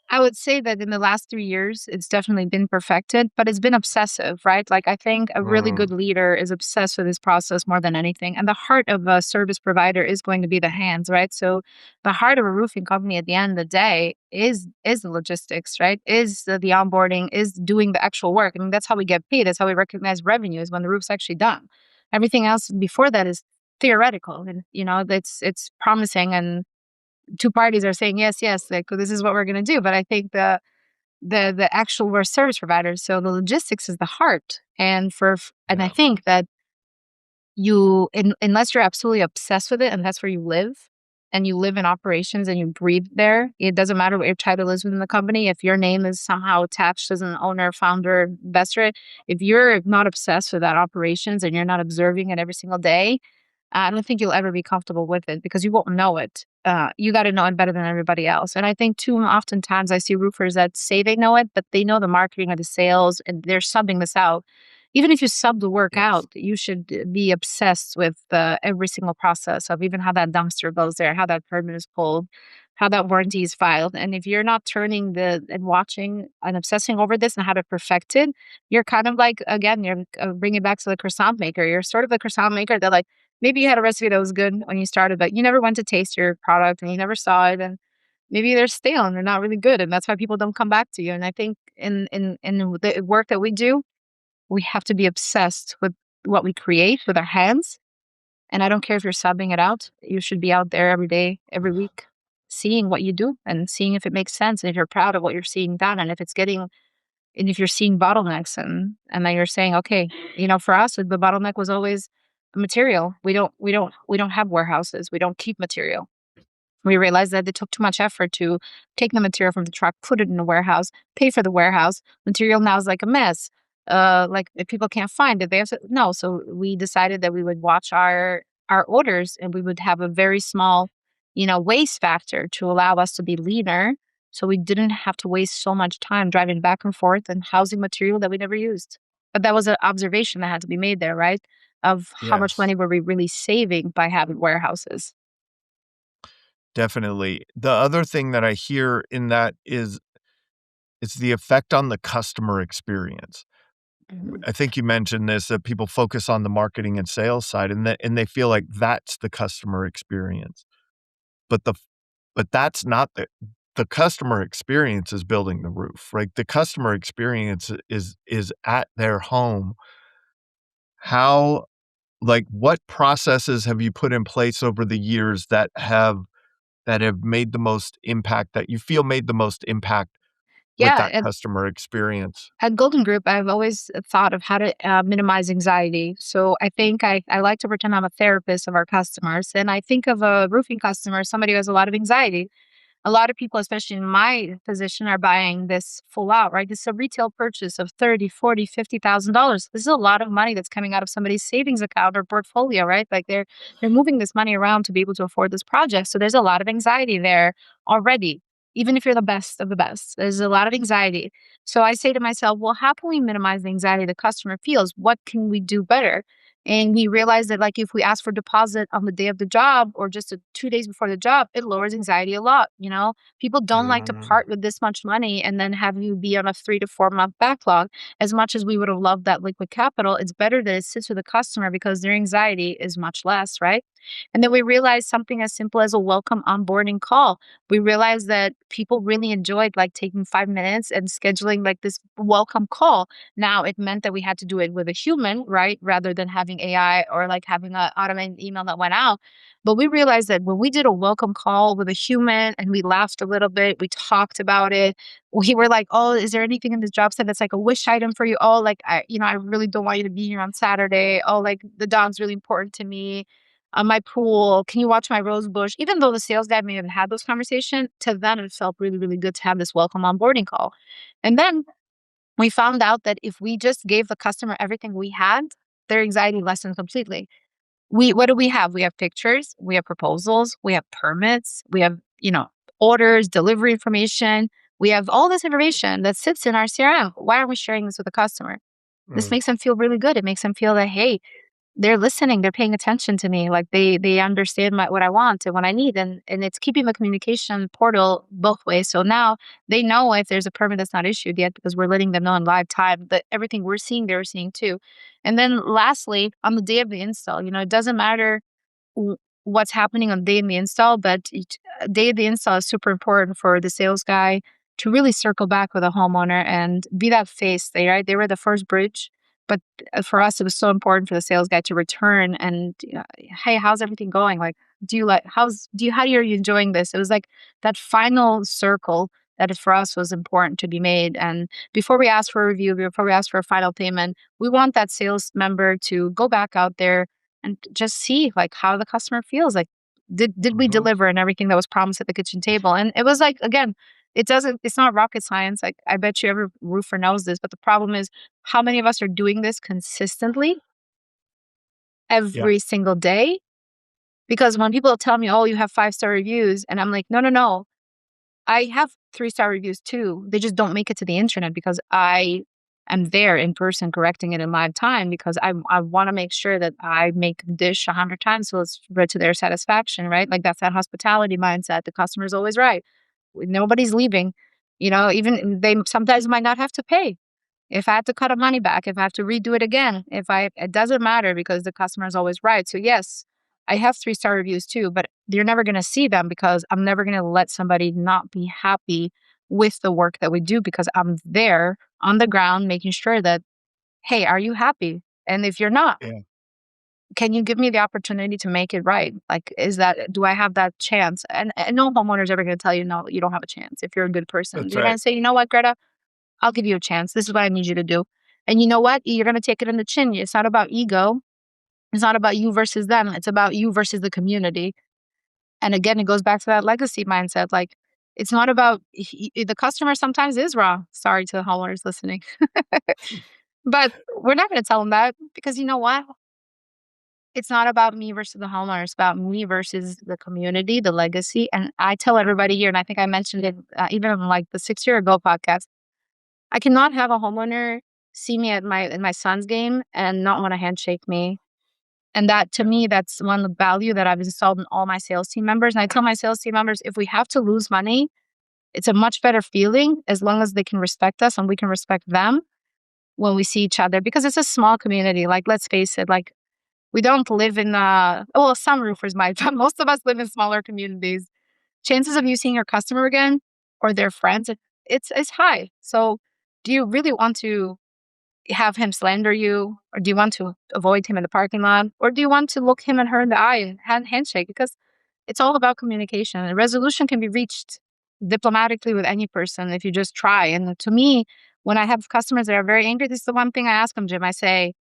I would say that in the last 3 years, it's definitely been perfected, but it's been obsessive, right? Like, I think a really Mm, good leader is obsessed with this process more than anything. And the heart of a service provider is going to be the hands, right? So the heart of a roofing company at the end of the day is the logistics, right? Is the onboarding, is doing the actual work. I mean, that's how we get paid. That's how we recognize revenue is when the roof's actually done. Everything else before that is theoretical, and it's promising, and two parties are saying yes, yes, like this is what we're going to do. But I think the actual we're service providers, so the logistics is the heart. And I yeah. think that unless you're absolutely obsessed with it and that's where you live, and you live in operations and you breathe there, it doesn't matter what your title is within the company. If your name is somehow attached as an owner, founder, investor, if you're not obsessed with that operations and you're not observing it every single day, I don't think you'll ever be comfortable with it because you won't know it. You got to know it better than everybody else. And I think too oftentimes I see roofers that say they know it, but they know the marketing or the sales, and they're subbing this out. Even if you sub the work Yes. out, you should be obsessed with every single process of even how that dumpster goes there, how that permit is pulled, how that warranty is filed. And if you're not turning and watching and obsessing over this and how to perfect it, you're kind of like, again, you're bringing it back to the croissant maker. You're sort of the croissant maker that, like, maybe you had a recipe that was good when you started, but you never went to taste your product and you never saw it. And maybe they're stale and they're not really good. And that's why people don't come back to you. And I think in the work that we do, we have to be obsessed with what we create with our hands. And I don't care if you're subbing it out. You should be out there every day, every week, seeing what you do and seeing if it makes sense and if you're proud of what you're seeing done, and if you're seeing bottlenecks, and then you're saying, okay, for us, the bottleneck was always material. We don't have warehouses. We don't keep material. We realized that it took too much effort to take the material from the truck, put it in a warehouse, pay for the warehouse. Material now is like a mess. Like if people can't find it, they have to no. So we decided that we would watch our orders, and we would have a very small, waste factor to allow us to be leaner. So we didn't have to waste so much time driving back and forth and housing material that we never used. But that was an observation that had to be made there, right? Of how much Yes. money were we really saving by having warehouses? Definitely. The other thing that I hear in that is it's the effect on the customer experience. I think you mentioned this, that people focus on the marketing and sales side, and they feel like that's the customer experience. But that's not the customer experience is building the roof, right? The customer experience is at their home. How like, what processes have you put in place over the years that have made the most impact, that you feel made the most impact with Yeah, that customer experience? at Golden Group, I've always thought of how to minimize anxiety. So I think I like to pretend I'm a therapist of our customers. And I think of a roofing customer, somebody who has a lot of anxiety. A lot of people, especially in my position, are buying this full out, right? This is a retail purchase of 30, 40, $50,000. This is a lot of money that's coming out of somebody's savings account or portfolio, right? Like they're moving this money around to be able to afford this project. So there's a lot of anxiety there already. Even if you're the best of the best, there's a lot of anxiety. So I say to myself, well, how can we minimize the anxiety the customer feels? What can we do better? And we realized that, like, if we ask for deposit on the day of the job or just 2 days before the job, it lowers anxiety a lot. People don't like to Mm, part with this much money and then have you be on a 3 to 4 month backlog. As much as we would have loved that liquid capital, it's better that it sits with the customer because their anxiety is much less, right? And then we realized something as simple as a welcome onboarding call. We realized that people really enjoyed like taking 5 minutes and scheduling like this welcome call. Now it meant that we had to do it with a human, right? Rather than having AI or like having an automated email that went out. But we realized that when we did a welcome call with a human and we laughed a little bit, we talked about it. We were like, "Oh, is there anything in this job set that's like a wish item for you? Oh, like I really don't want you to be here on Saturday. Oh, like the dog's really important to me. My pool. Can you watch my rose bush?" Even though the sales guy may have had those conversations, to them it felt really, really good to have this welcome onboarding call. And then we found out that if we just gave the customer everything we had, their anxiety lessened completely. What do we have? We have pictures, we have proposals, we have permits, we have, orders, delivery information. We have all this information that sits in our CRM. Why are we sharing this with the customer? This mm, makes them feel really good. It makes them feel that, hey, they're listening, they're paying attention to me, like they understand what I want and what I need, and it's keeping the communication portal both ways. So now they know if there's a permit that's not issued yet because we're letting them know in live time that everything we're seeing they're seeing too. And then lastly, on the day of the install, it doesn't matter w- what's happening on the day of the install, but day of the install is super important for the sales guy to really circle back with a homeowner and be that face. They were the first bridge, but for us, it was so important for the sales guy to return and, hey, how's everything going? Like, do you like how's do you how are you enjoying this? It was like that final circle that for us was important to be made. And before we ask for a review, before we ask for a final payment, we want that sales member to go back out there and just see like how the customer feels. Like, did we mhm. deliver and everything that was promised at the kitchen table? And it was like, again, it's not rocket science. Like, I bet you every roofer knows this, but the problem is how many of us are doing this consistently Yeah, every single day? Because when people tell me, "Oh, you have 5-star reviews," and I'm like, "No, no, no. I have 3-star reviews too. They just don't make it to the internet because I am there in person correcting it in live time because I want to make sure that I make the dish 100 times so it's read to their satisfaction, right? Like that's that hospitality mindset. The customer is always right. Nobody's leaving. Even they sometimes might not have to pay. If I have to cut a money back, if I have to redo it again, it doesn't matter because the customer is always right. So yes, I have 3-star reviews too, but you're never going to see them because I'm never going to let somebody not be happy with the work that we do because I'm there on the ground making sure that, hey, are you happy? And if you're not, yeah, can you give me the opportunity to make it right? Like, do I have that chance? And no homeowner's ever going to tell you, no, you don't have a chance if you're a good person. that's They're going right. to say, you know what, Greta? I'll give you a chance. This is what I need you to do. And you know what? You're going to take it in the chin. It's not about ego. It's not about you versus them. It's about you versus the community. And again, it goes back to that legacy mindset. Like, it's not about the customer sometimes is wrong. Sorry to the homeowners listening. But we're not going to tell them that because you know what? It's not about me versus the homeowner. It's about me versus the community, the legacy. And I tell everybody here, and I think I mentioned it even on like the 6 year ago podcast, I cannot have a homeowner see me at my son's game and not want to handshake me. And that to me, that's one of the value that I've installed in all my sales team members. And I tell my sales team members, if we have to lose money, it's a much better feeling as long as they can respect us and we can respect them. when we see each other, because it's a small community. Like, let's face it, like, we don't live in, well, some roofers might, but most of us live in smaller communities. Chances of you seeing your customer again or their friends, it's high. So do you really want to have him slander you, or do you want to avoid him in the parking lot, or do you want to look him and her in the eye and handshake? Because it's all about communication. A resolution can be reached diplomatically with any person if you just try. And to me, when I have customers that are very angry, this is the one thing I ask them, Jim. I say,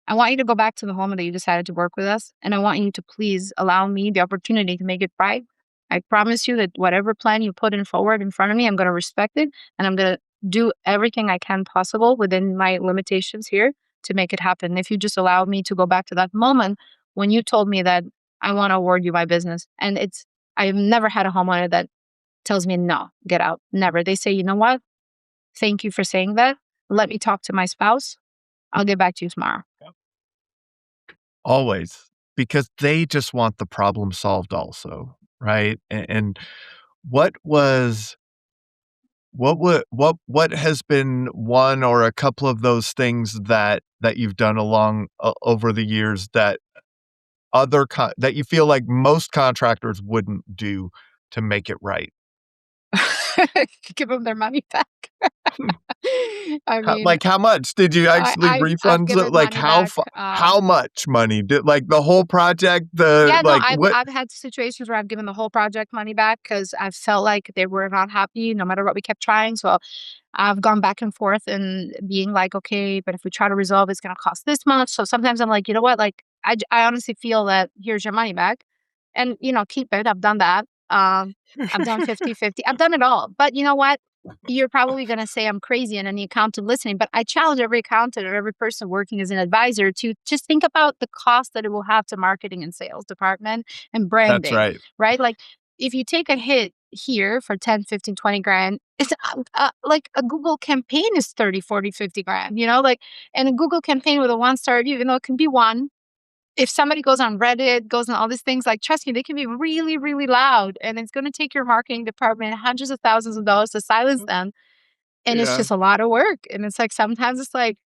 I want you to go back to the home that you decided to work with us, and I want you to please allow me the opportunity to make it right. I promise you that whatever plan you put in forward in front of me, I'm going to respect it, and I'm going to do everything I can possible within my limitations here to make it happen. If you just allow me to go back to that moment when you told me that I want to award you my business, and I've never had a homeowner that tells me no, get out. Never. They say, you know what? Thank you for saying that. Let me talk to my spouse. I'll get back to you tomorrow. Always, because they just want the problem solved also, right? And what was what has been one or a couple of those things that you've done along over the years that that you feel like most contractors wouldn't do to make it right? Give them their money back. I mean, Like, how much did you actually I've refund? given Like, money back. how much money did, like, the whole project? Yeah, no, Like, what? I've had situations where I've given the whole project money back because I felt like they were not happy no matter what we kept trying. So I've gone back and forth and being like, okay, but if we try to resolve, it's going to cost this much. So sometimes I'm like, you know what? Like, I honestly feel that here's your money back, and keep it. I've done that. I've done 50-50. I've done it all. But you know what? You're probably going to say I'm crazy and any accountant listening, but I challenge every accountant or every person working as an advisor to just think about the cost that it will have to marketing and sales department and That's branding, right. right? Like, if you take a hit here for 10, 15, 20 grand, it's like a Google campaign is 30, 40, 50 grand, like, and a Google campaign with a 1-star review, it can be one. If somebody goes on Reddit, goes on all these things, like, trust me, they can be really, really loud, and it's going to take your marketing department hundreds of thousands of dollars to silence them. And it's Yeah, just a lot of work. And it's like, sometimes it's like,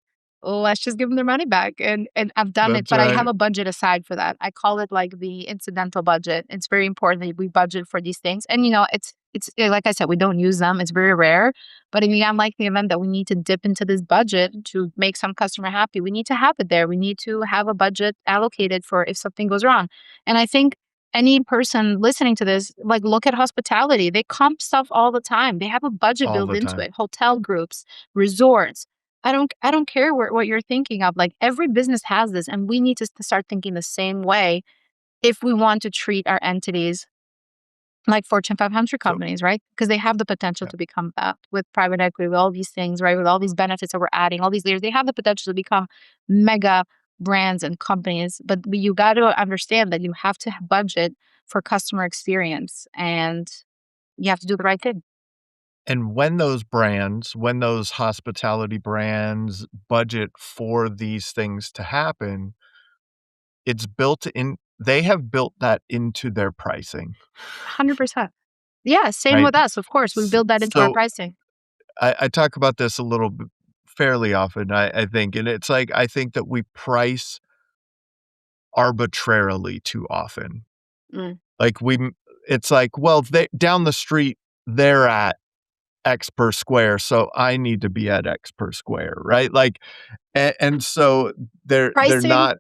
let's just give them their money back. And I've done it, that's but I have right. a budget aside for that. I call it like the incidental budget. It's very important that we budget for these things. And it's like I said, we don't use them. It's very rare. But in the unlikely event that we need to dip into this budget to make some customer happy, we need to have it there. We need to have a budget allocated for if something goes wrong. And I think any person listening to this, like, look at hospitality. They comp stuff all the time. They have a budget All built the into time. it. Hotel groups, resorts. I don't care what you're thinking of. Like, every business has this, and we need to start thinking the same way if we want to treat our entities like Fortune 500 So, companies, right? Because they have the potential yeah. to become that with private equity, with all these things, right? With all these benefits that we're adding, all these layers, they have the potential to become mega brands and companies. But you got to understand that you have to budget for customer experience, and you have to do the right thing. And when those hospitality brands budget for these things to happen, they have built that into their pricing, 100%. Yeah, same right? with us. Of course, we build that into our So pricing. I talk about this a little bit fairly often, I think, and it's like, I think that we price arbitrarily too often. Mm. Like, it's like, well, they down the street, they're at X per square, so I need to be at X per square, right? Like, and so they're Pricing, not.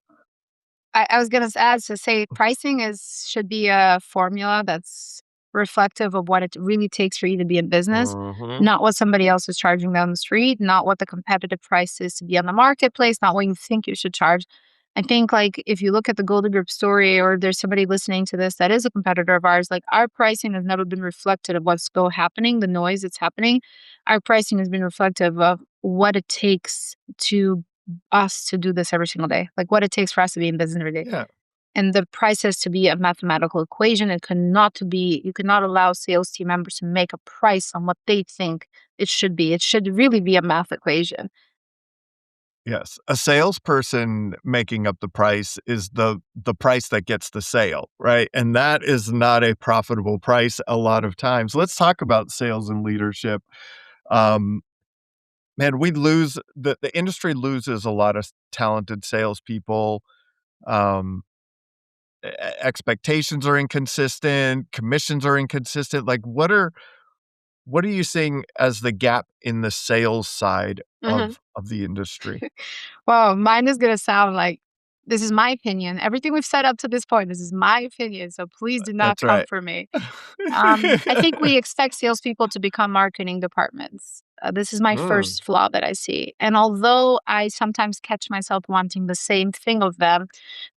I was gonna add to say pricing should be a formula that's reflective of what it really takes for you to be in business, Mhm. not what somebody else is charging down the street, not what the competitive price is to be on the marketplace, not what you think you should charge. I think, like, if you look at the Golden Group story, or there's somebody listening to this that is a competitor of ours, like, our pricing has never been reflective of what's happening, the noise that's happening. Our pricing has been reflective of what it takes to us to do this every single day, like what it takes for us to be in business every day. Yeah. And the price has to be a mathematical equation. You cannot allow sales team members to make a price on what they think it should be. It should really be a math equation. Yes. A salesperson making up the price is the price that gets the sale, right? And that is not a profitable price a lot of times. Let's talk about sales and leadership. Um, man, we lose the industry loses a lot of talented salespeople. Um, Expectations are inconsistent, commissions are inconsistent. Like, what are you seeing as the gap in the sales side Mhm. of the industry? Well, mine is gonna sound like this is my opinion. Everything we've said up to this point, this is my opinion. So please do not That's come right. for me. I think we expect salespeople to become marketing departments. This is my Mm, first flaw that I see. And although I sometimes catch myself wanting the same thing of them,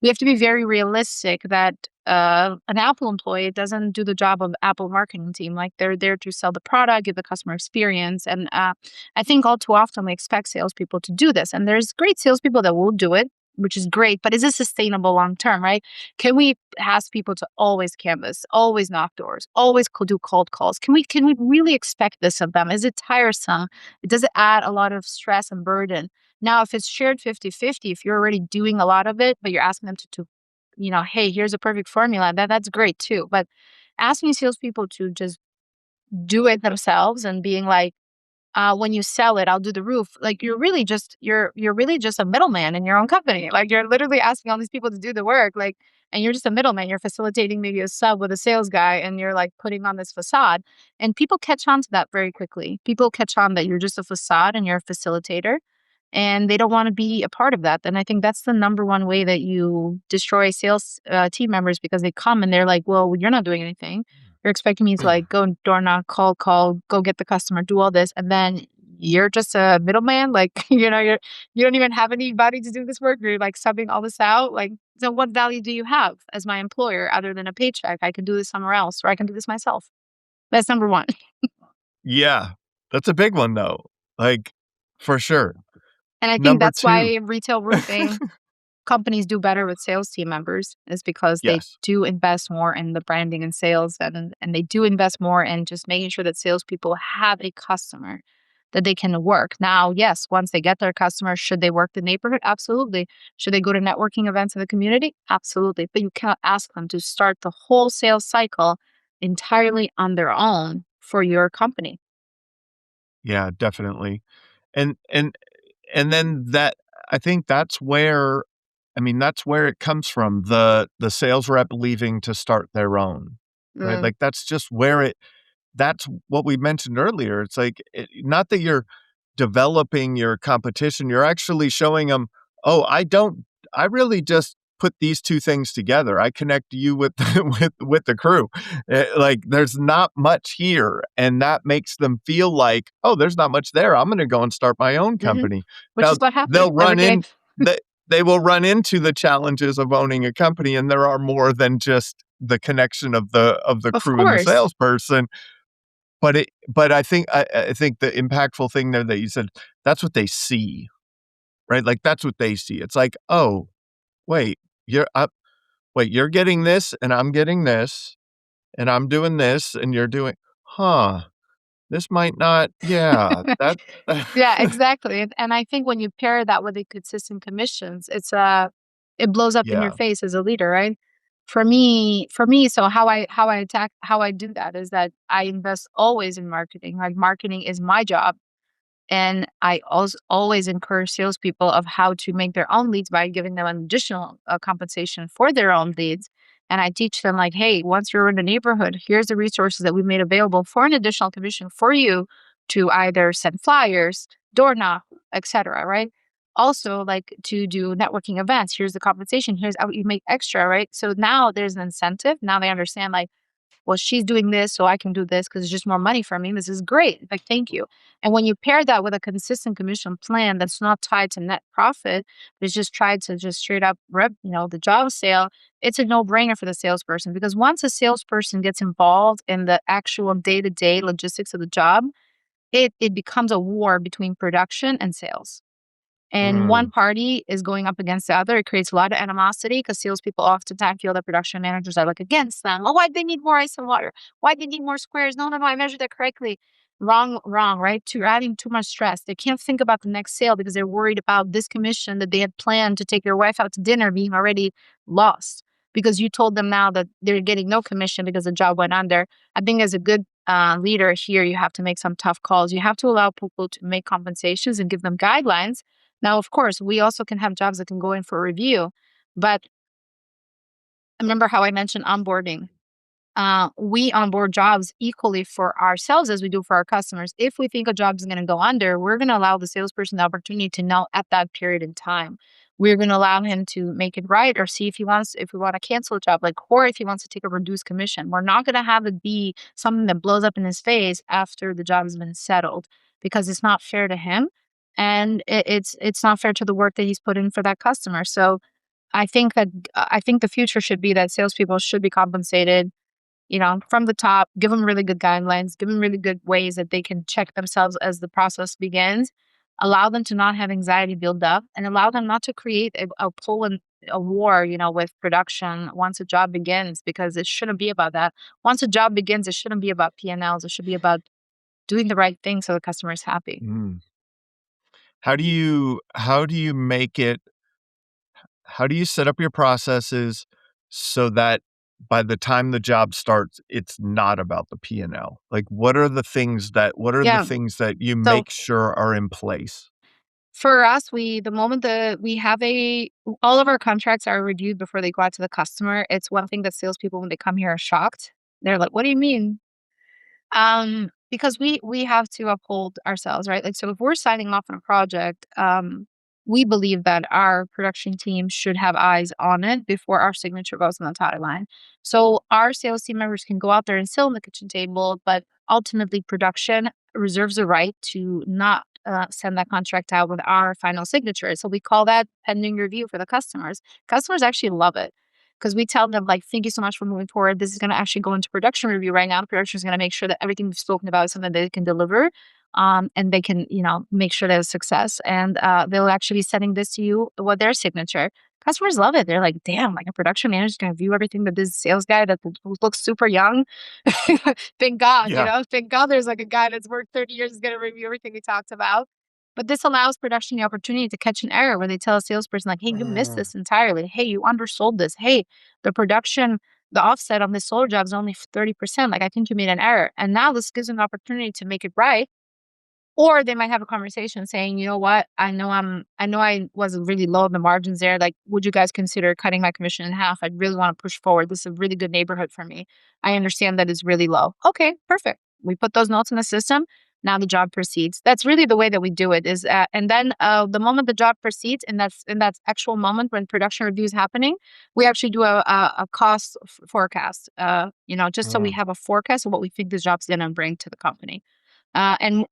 we have to be very realistic that an Apple employee doesn't do the job of Apple marketing team. Like they're there to sell the product, give the customer experience. And I think all too often we expect salespeople to do this. And there's great salespeople that will do it, which is great. But is it sustainable long term, right? Can we ask people to always canvas, always knock doors, always do cold calls? Can we really expect this of them? Is it tiresome? Does it add a lot of stress and burden? Now, if it's shared 50-50, if you're already doing a lot of it, but you're asking them to hey, here's a perfect formula, that's great too. But asking salespeople to just do it themselves and being like, when you sell it, I'll do the roof. Like you're really just a middleman in your own company. Like you're literally asking all these people to do the work. Like, and you're just a middleman. You're facilitating maybe a sub with a sales guy, and you're like putting on this facade. And people catch on to that very quickly. People catch on that you're just a facade and you're a facilitator, and they don't want to be a part of that. And I think that's the number one way that you destroy sales team members because they come and they're like, "Well, you're not doing anything. You're expecting me to like go and door knock, call, go get the customer, do all this, and then you're just a middleman. Like you don't even have anybody to do this work. You're like subbing all this out. Like, so what value do you have as my employer other than a paycheck? I can do this somewhere else, or I can do this myself. That's number one. yeah, that's a big one though. Like, for sure. And I think Number that's 2. why retail roofing companies do better with sales team members is because they Yes. do invest more in the branding and sales and they do invest more in just making sure that salespeople have a customer that they can work. Now, yes, once they get their customer, should they work the neighborhood? Absolutely. Should they go to networking events in the community? Absolutely. But you cannot ask them to start the whole sales cycle entirely on their own for your company. Yeah, definitely. And and and then that I think that's where that's where it comes from, the sales rep leaving to start their own, right? Mm, Like, that's what we mentioned earlier. It's like, not that you're developing your competition, you're actually showing them, "Oh, I really just put these 2 things together. I connect you with with the crew." Like, there's not much here, and that makes them feel like, "Oh, there's not much there. I'm gonna go and start my own hmm company." Which Now, is what happens they'll every run day. in they they will run into the challenges of owning a company, and there are more than just the connection of the Of crew and the course. salesperson. But I think the impactful thing there that you said, that's what they see, right? Like, that's what they see. It's like, "Oh, wait, you're you're getting this, and I'm getting this, and I'm doing this, and you're doing huh, this might not yeah, that" Yeah, exactly. And I think when you pair that with the consistent commissions, it blows up in your Yeah. face as a leader, right? So how I do that is that I invest always in marketing. Like marketing is my job. And I also always encourage salespeople of how to make their own leads by giving them an additional compensation for their own leads. And I teach them like, hey, once you're in the neighborhood, here's the resources that we've made available for an additional commission for you to either send flyers, door knock, etc. Right? Also, like to do networking events. Here's the compensation. Here's how you make extra. Right? So now there's an incentive. Now they understand like well, she's doing this, so I can do this because it's just more money for me. This is great. Like, thank you. And when you pair that with a consistent commission plan that's not tied to net profit, but it's just tied to just straight up the job sale, it's a no-brainer for the salesperson because once a salesperson gets involved in the actual day-to-day logistics of the job, it becomes a war between production and sales and one Mm, party is going up against the other, it creates a lot of animosity because salespeople oftentimes feel that production managers are like against them. Oh, why do they need more ice and water? Why do they need more squares? No, no, no, I measured that correctly. Wrong, wrong, right? You're adding too much stress. They can't think about the next sale because they're worried about this commission that they had planned to take their wife out to dinner being already lost because you told them now that they're getting no commission because the job went under. I think as a good leader here, you have to make some tough calls. You have to allow people to make compensations and give them guidelines. Now, of course, we also can have jobs that can go in for review, but remember how I mentioned onboarding. We onboard jobs equally for ourselves as we do for our customers. If we think a job is going to go under, we're going to allow the salesperson the opportunity to know at that period in time. We're going to allow him to make it right or see if we want to cancel a job, or if he wants to take a reduced commission. We're not going to have it be something that blows up in his face after the job has been settled, because it's not fair to him, and it's not fair to the work that he's put in for that customer. So I think the future should be that salespeople should be compensated, from the top. Give them really good guidelines, give them really good ways that they can check themselves as the process begins. Allow them to not have anxiety build up, and allow them not to create a pull and a war, with production once a job begins, because it shouldn't be about that. Once a job begins, it shouldn't be about P&Ls. It should be about doing the right thing so the customer is happy. Mm. How do you make it? How do you set up your processes so that by the time the job starts, it's not about the P&L? Like, what are the things that Yeah. you So make sure are in place? for us, the moment that we have all of our contracts are reviewed before they go out to the customer. It's one thing that salespeople, when they come here, are shocked. They're like, "What do you mean?" Because we have to uphold ourselves, right? Like, so if we're signing off on a project, we believe that our production team should have eyes on it before our signature goes on the dotted line. So our sales team members can go out there and sit on the kitchen table, but ultimately production reserves the right to not send that contract out with our final signature. So we call that pending review for the customers. Customers actually love it, because we tell them, like, thank you so much for moving forward. This is going to actually go into production review right now. The production is going to make sure that everything we've spoken about is something that they can deliver, and they can, make sure that it's a success. And they'll actually be sending this to you with their signature. Customers love it. They're like, damn, like a production manager is going to view everything that this sales guy that looks super young. Thank God, Yeah. thank God there's like a guy that's worked 30 years is going to review everything we talked about. But this allows production the opportunity to catch an error where they tell a salesperson, like, hey, you missed this entirely. Hey, you undersold this. Hey, the offset on this solar job is only 30%. Like, I think you made an error. And now this gives them an opportunity to make it right. Or they might have a conversation saying, you know what, I know I was really low in the margins there. Like, would you guys consider cutting my commission in half? I'd really want to push forward. This is a really good neighborhood for me. I understand that it's really low. Okay, perfect. We put those notes in the system. Now the job proceeds. That's really the way that we do it. And then the moment the job proceeds, and that's in that actual moment when production review is happening, we actually do a cost forecast. Just so we have a forecast of what we think this job's going to bring to the company. And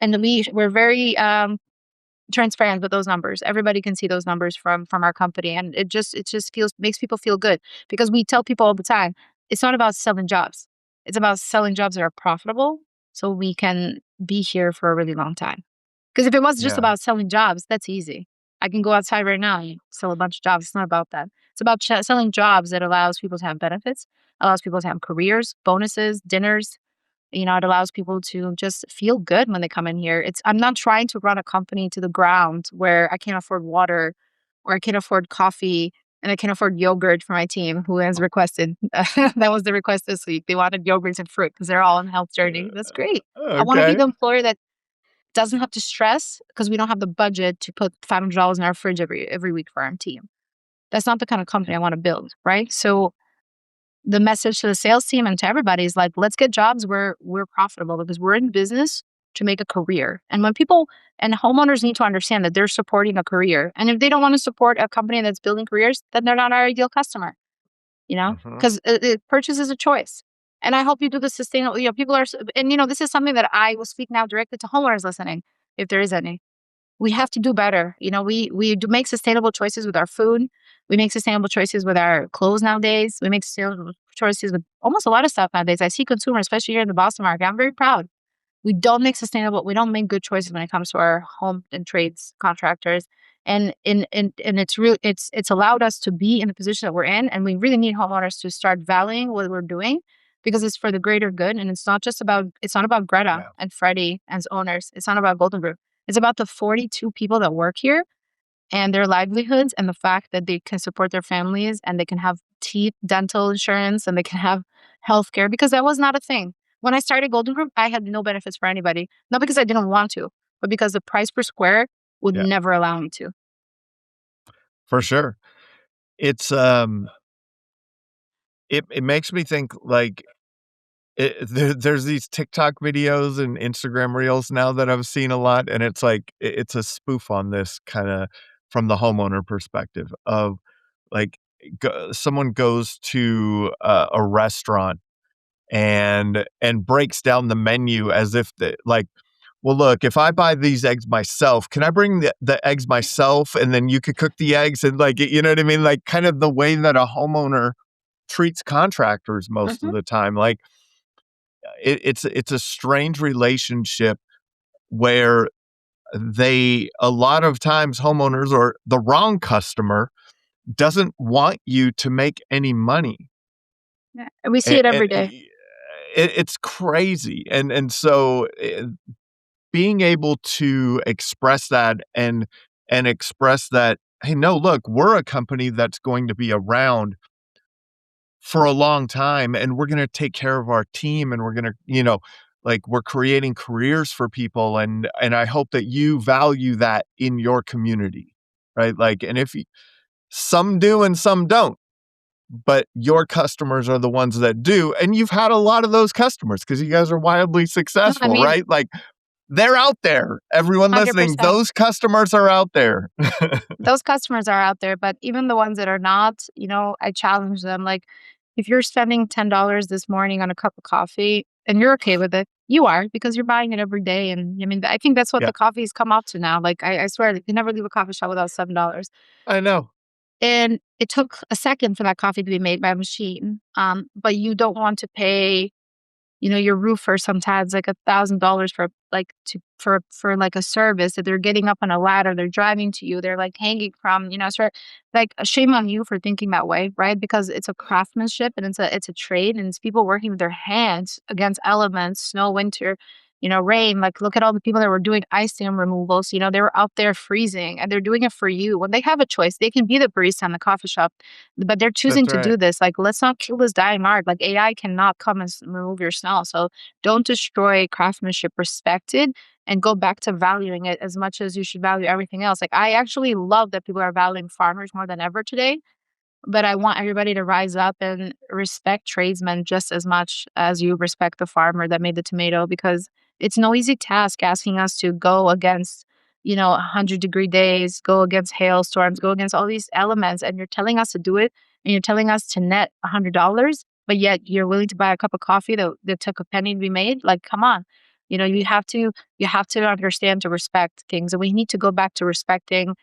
we're very transparent with those numbers. Everybody can see those numbers from our company, and it just makes people feel good, because we tell people all the time, it's not about selling jobs. It's about selling jobs that are profitable, so we can be here for a really long time. Because if it was just Yeah. about selling jobs, that's easy. I can go outside right now and sell a bunch of jobs. It's not about that. It's about selling jobs that allows people to have benefits, allows people to have careers, bonuses, dinners. It allows people to just feel good when they come in here. I'm not trying to run a company to the ground where I can't afford water, or I can't afford coffee, and I can't afford yogurt for my team who has requested. That was the request this week. They wanted yogurts and fruit because they're all on health journey. That's great. I want to be Okay. the employer that doesn't have to stress because we don't have the budget to put $500 in our fridge every week for our team. That's not the kind of company I want to build, right? So the message to the sales team and to everybody is like, let's get jobs where we're profitable, because we're in business to make a career. And homeowners need to understand that they're supporting a career. And if they don't want to support a company that's building careers, then they're not our ideal customer, Mhm. because purchase is a choice. And I hope you do the sustainable, people are, and this is something that I will speak now directly to homeowners listening, if there is any. We have to do better. We do make sustainable choices with our food. We make sustainable choices with our clothes nowadays. We make sustainable choices with almost a lot of stuff nowadays. I see consumers, especially here in the Boston market. I'm very proud. We don't make good choices when it comes to our home and trades contractors. And it's allowed us to be in the position that we're in. And we really need homeowners to start valuing what we're doing, because it's for the greater good. And it's not about Greta Yeah. and Freddie as owners. It's not about Golden Brew. It's about the 42 people that work here and their livelihoods, and the fact that they can support their families, and they can have teeth, dental insurance, and they can have health care, because that was not a thing. When I started Golden Group, I had no benefits for anybody. Not because I didn't want to, but because the price per square would Yeah, never allow me to. for sure. It's it makes me think like there's these TikTok videos and Instagram reels now that I've seen a lot, and it's like it's a spoof on this kind of from the homeowner perspective of like someone goes to a restaurant and breaks down the menu as if like, well, look, if I buy these eggs myself, can I bring the eggs myself and then you could cook the eggs and like, you know what I mean? Like kind of the way that a homeowner treats contractors most of Mhm. the time. Like it's a strange relationship where they a lot of times homeowners or the wrong customer doesn't want you to make any money. Yeah. And we see And, it every day. it's crazy. And so being able to express that and express that, hey, no, look, we're a company that's going to be around for a long time and we're going to take care of our team and we're going to, like we're creating careers for people and I hope that you value that in your community, right? Like, and if some do and some don't, but your customers are the ones that do, and you've had a lot of those customers because you guys are wildly No, I successful, mean, right? Like they're out there. Everyone listening, 100%. those customers are out there. Those customers are out there, but even the ones that are not, I challenge them. Like, if you're spending $10 this morning on a cup of coffee and you're okay with it, you are because you're buying it every day. And I mean, I think that's what Yeah, the coffee's come up to now. Like, I swear, you can never leave a coffee shop without $7. I know. And it took a second for that coffee to be made by a machine. But you don't want to pay your roofer sometimes like $1,000 for like for like a service that they're getting up on a ladder, they're driving to you, they're like hanging from, so like shame on you for thinking that way, right? Because it's a craftsmanship and it's a trade and it's people working with their hands against elements, snow, winter, rain. Like look at all the people that were doing ice dam removals, they were out there freezing and they're doing it for you. When they have a choice, they can be the barista in the coffee shop, but they're choosing That's to right. do this. Like, let's not kill this dying art. Like, AI cannot come and remove your smell. So don't destroy craftsmanship. Respect it and go back to valuing it as much as you should value everything else. Like, I actually love that people are valuing farmers more than ever today. But I want everybody to rise up and respect tradesmen just as much as you respect the farmer that made the tomato because it's no easy task asking us to go against, 100-degree days, go against hailstorms, go against all these elements. And you're telling us to do it and you're telling us to net $100, but yet you're willing to buy a cup of coffee that took a penny to be made. Like, come on. You have to understand to respect things. And we need to go back to respecting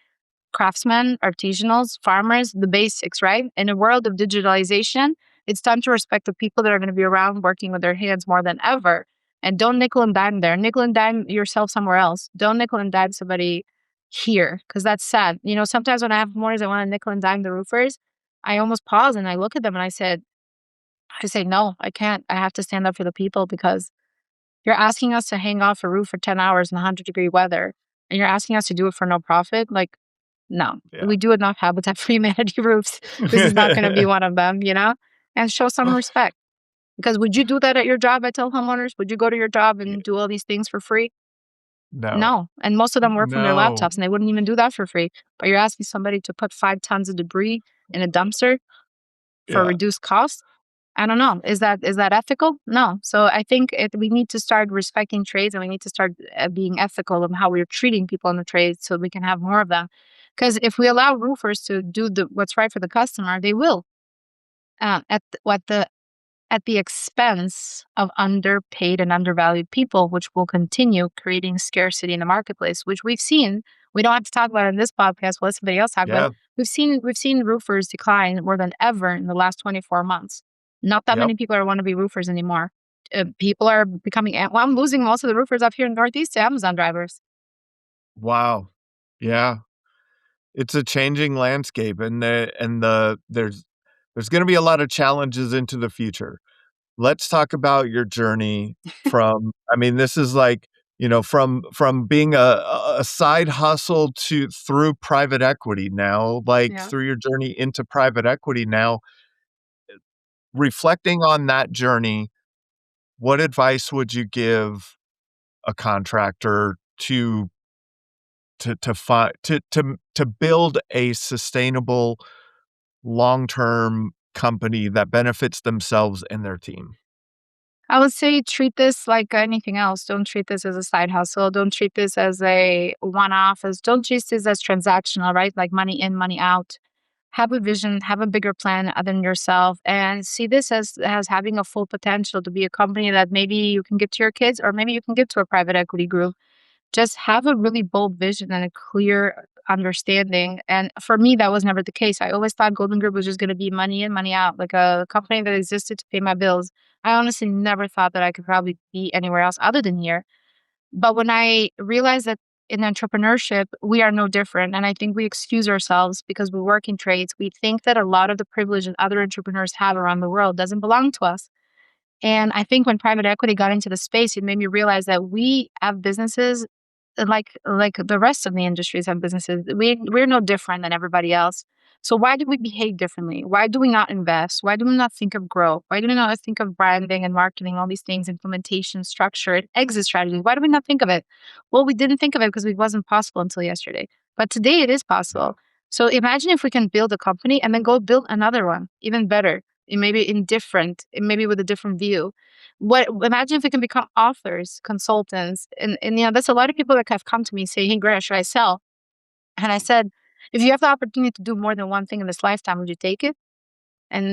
craftsmen, artisanals, farmers, the basics, right? In a world of digitalization, it's time to respect the people that are going to be around working with their hands more than ever. And don't nickel and dime there. Nickel and dime yourself somewhere else. Don't nickel and dime somebody here because that's sad. Sometimes when I have mornings I want to nickel and dime the roofers, I almost pause and I look at them and I say, no, I can't. I have to stand up for the people because you're asking us to hang off a roof for 10 hours in 100-degree weather and you're asking us to do it for no profit. Like, no, Yeah. we do enough habitat for humanity roofs. This is not going to be one of them. And show some respect. Because would you do that at your job? I tell homeowners, would you go to your job Yeah. and do all these things for free? No. No. And most of them work from their No. laptops and they wouldn't even do that for free. But you're asking somebody to put 5 tons of debris in a dumpster for Yeah. reduced cost? I don't know. Is that ethical? No. So I think we need to start respecting trades and we need to start being ethical in how we're treating people in the trades so we can have more of them. Because if we allow roofers to do what's right for the customer, they will at the expense of underpaid and undervalued people, which will continue creating scarcity in the marketplace, which we've seen. We don't have to talk about it in this podcast. Let somebody else talk about Yeah. it. We've seen roofers decline more than ever in the last 24 months. Not that Yep. many people want to be roofers anymore. People are becoming. Well, I'm losing most of the roofers up here in the Northeast to Amazon drivers. Wow. Yeah. It's a changing landscape there's going to be a lot of challenges into the future. Let's talk about your journey from I mean, this is like, from being a side hustle to through private equity now, like Yeah. through your journey into private equity now, reflecting on that journey, what advice would you give a contractor to build a sustainable long-term company that benefits themselves and their team? I would say treat this like anything else. Don't treat this as a side hustle. Don't treat this as a one-off. Don't treat this as transactional, right? Like money in, money out. Have a vision, have a bigger plan other than yourself, and see this as having a full potential to be a company that maybe you can give to your kids, or maybe you can give to a private equity group. Just have a really bold vision and a clear understanding. And for me, that was never the case. I always thought Golden Group was just going to be money in, money out, like a company that existed to pay my bills. I honestly never thought that I could probably be anywhere else other than here. But when I realized that in entrepreneurship, we are no different. And I think we excuse ourselves because we work in trades. We think that a lot of the privilege that other entrepreneurs have around the world doesn't belong to us. And I think when private equity got into the space, it made me realize that we have businesses like the rest of the industries have businesses. We're no different than everybody else. So why do we behave differently? Why do we not invest? Why do we not think of growth? Why do we not think of branding and marketing, all these things, implementation, structure, and exit strategy? Why do we not think of it? Well, we didn't think of it because it wasn't possible until yesterday. But today it is possible. So imagine if we can build a company and then go build another one, even better, maybe maybe with a different view. Imagine if we can become authors, consultants, and that's a lot of people that have come to me saying, "Hey, Greta, should I sell?" And I said, if you have the opportunity to do more than one thing in this lifetime, would you take it?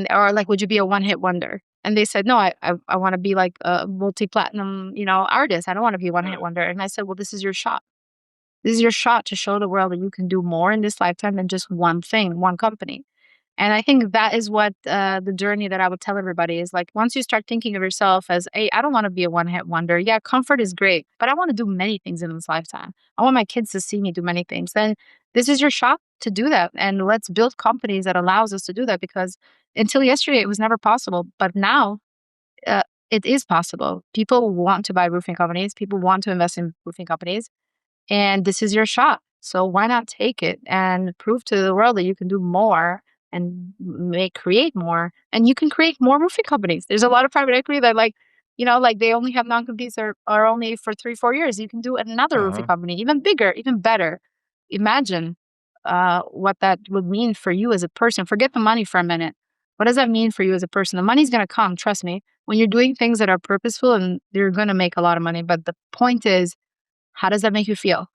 Or like, would you be a one-hit wonder? And they said, no, I want to be like a multi-platinum, artist. I don't want to be a one-hit wonder. And I said, well, this is your shot. This is your shot to show the world that you can do more in this lifetime than just one thing, one company. And I think that is what the journey that I would tell everybody is like, once you start thinking of yourself as, hey, I don't want to be a one-hit wonder. Yeah, comfort is great, but I want to do many things in this lifetime. I want my kids to see me do many things. Then this is your shot to do that. And let's build companies that allows us to do that, because until yesterday, it was never possible. But now it is possible. People want to buy roofing companies. People want to invest in roofing companies. And this is your shot. So why not take it and prove to the world that you can do more and create more, and you can create more roofing companies. There's a lot of private equity that like they only have non-competes or only for 3-4 years. You can do another roofing company, even bigger, even better. Imagine what that would mean for you as a person. Forget the money for a minute. What does that mean for you as a person? The money's going to come, trust me, when you're doing things that are purposeful, and you're going to make a lot of money. But the point is, how does that make you feel?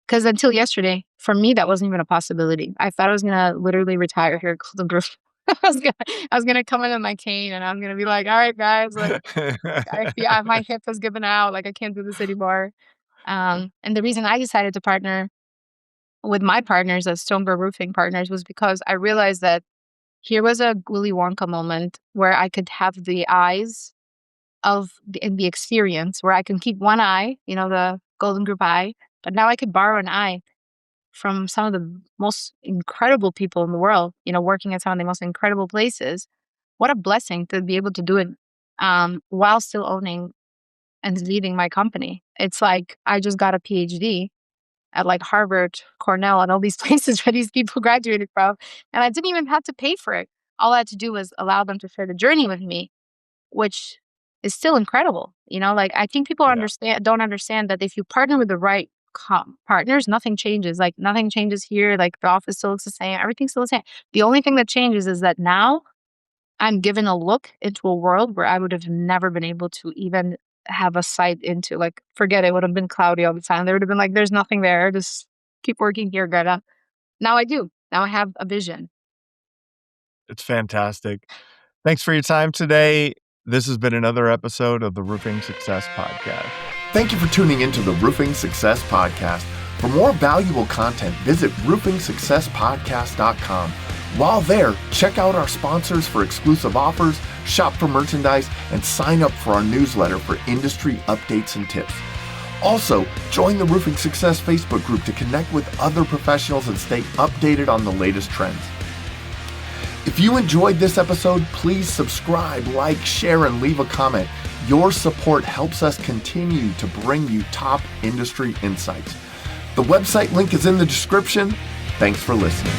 Because until yesterday, for me, that wasn't even a possibility. I thought I was going to literally retire here at Golden Group. I was gonna come in with my cane and I'm gonna be like, all right, guys, like, my hip has given out. Like, I can't do this anymore. And the reason I decided to partner with my partners as Stoneberg Roofing Partners was because I realized that here was a Willy Wonka moment where I could have the eyes in the experience, where I can keep one eye, the Golden Group eye, but now I could borrow an eye from some of the most incredible people in the world, working at some of the most incredible places. What a blessing to be able to do it while still owning and leading my company. It's like I just got a PhD at like Harvard, Cornell, and all these places where these people graduated from, and I didn't even have to pay for it. All I had to do was allow them to share the journey with me, which is still incredible. Like, I think people don't understand that if you partner with the right partners, nothing changes. Like, nothing changes here. Like, the office still looks the same. Everything's still the same. The only thing that changes is that now I'm given a look into a world where I would have never been able to even have a sight into. Like, forget it, would have been cloudy all the time. There would have been like, there's nothing there. Just keep working here, Greta. Now I do. Now I have a vision. It's fantastic. Thanks for your time today. This has been another episode of the Roofing Success Podcast. Thank you for tuning into the Roofing Success Podcast. For more valuable content, visit roofingsuccesspodcast.com. While there, check out our sponsors for exclusive offers, shop for merchandise, and sign up for our newsletter for industry updates and tips. Also, join the Roofing Success Facebook group to connect with other professionals and stay updated on the latest trends. If you enjoyed this episode, please subscribe, like, share, and leave a comment. Your support helps us continue to bring you top industry insights. The website link is in the description. Thanks for listening.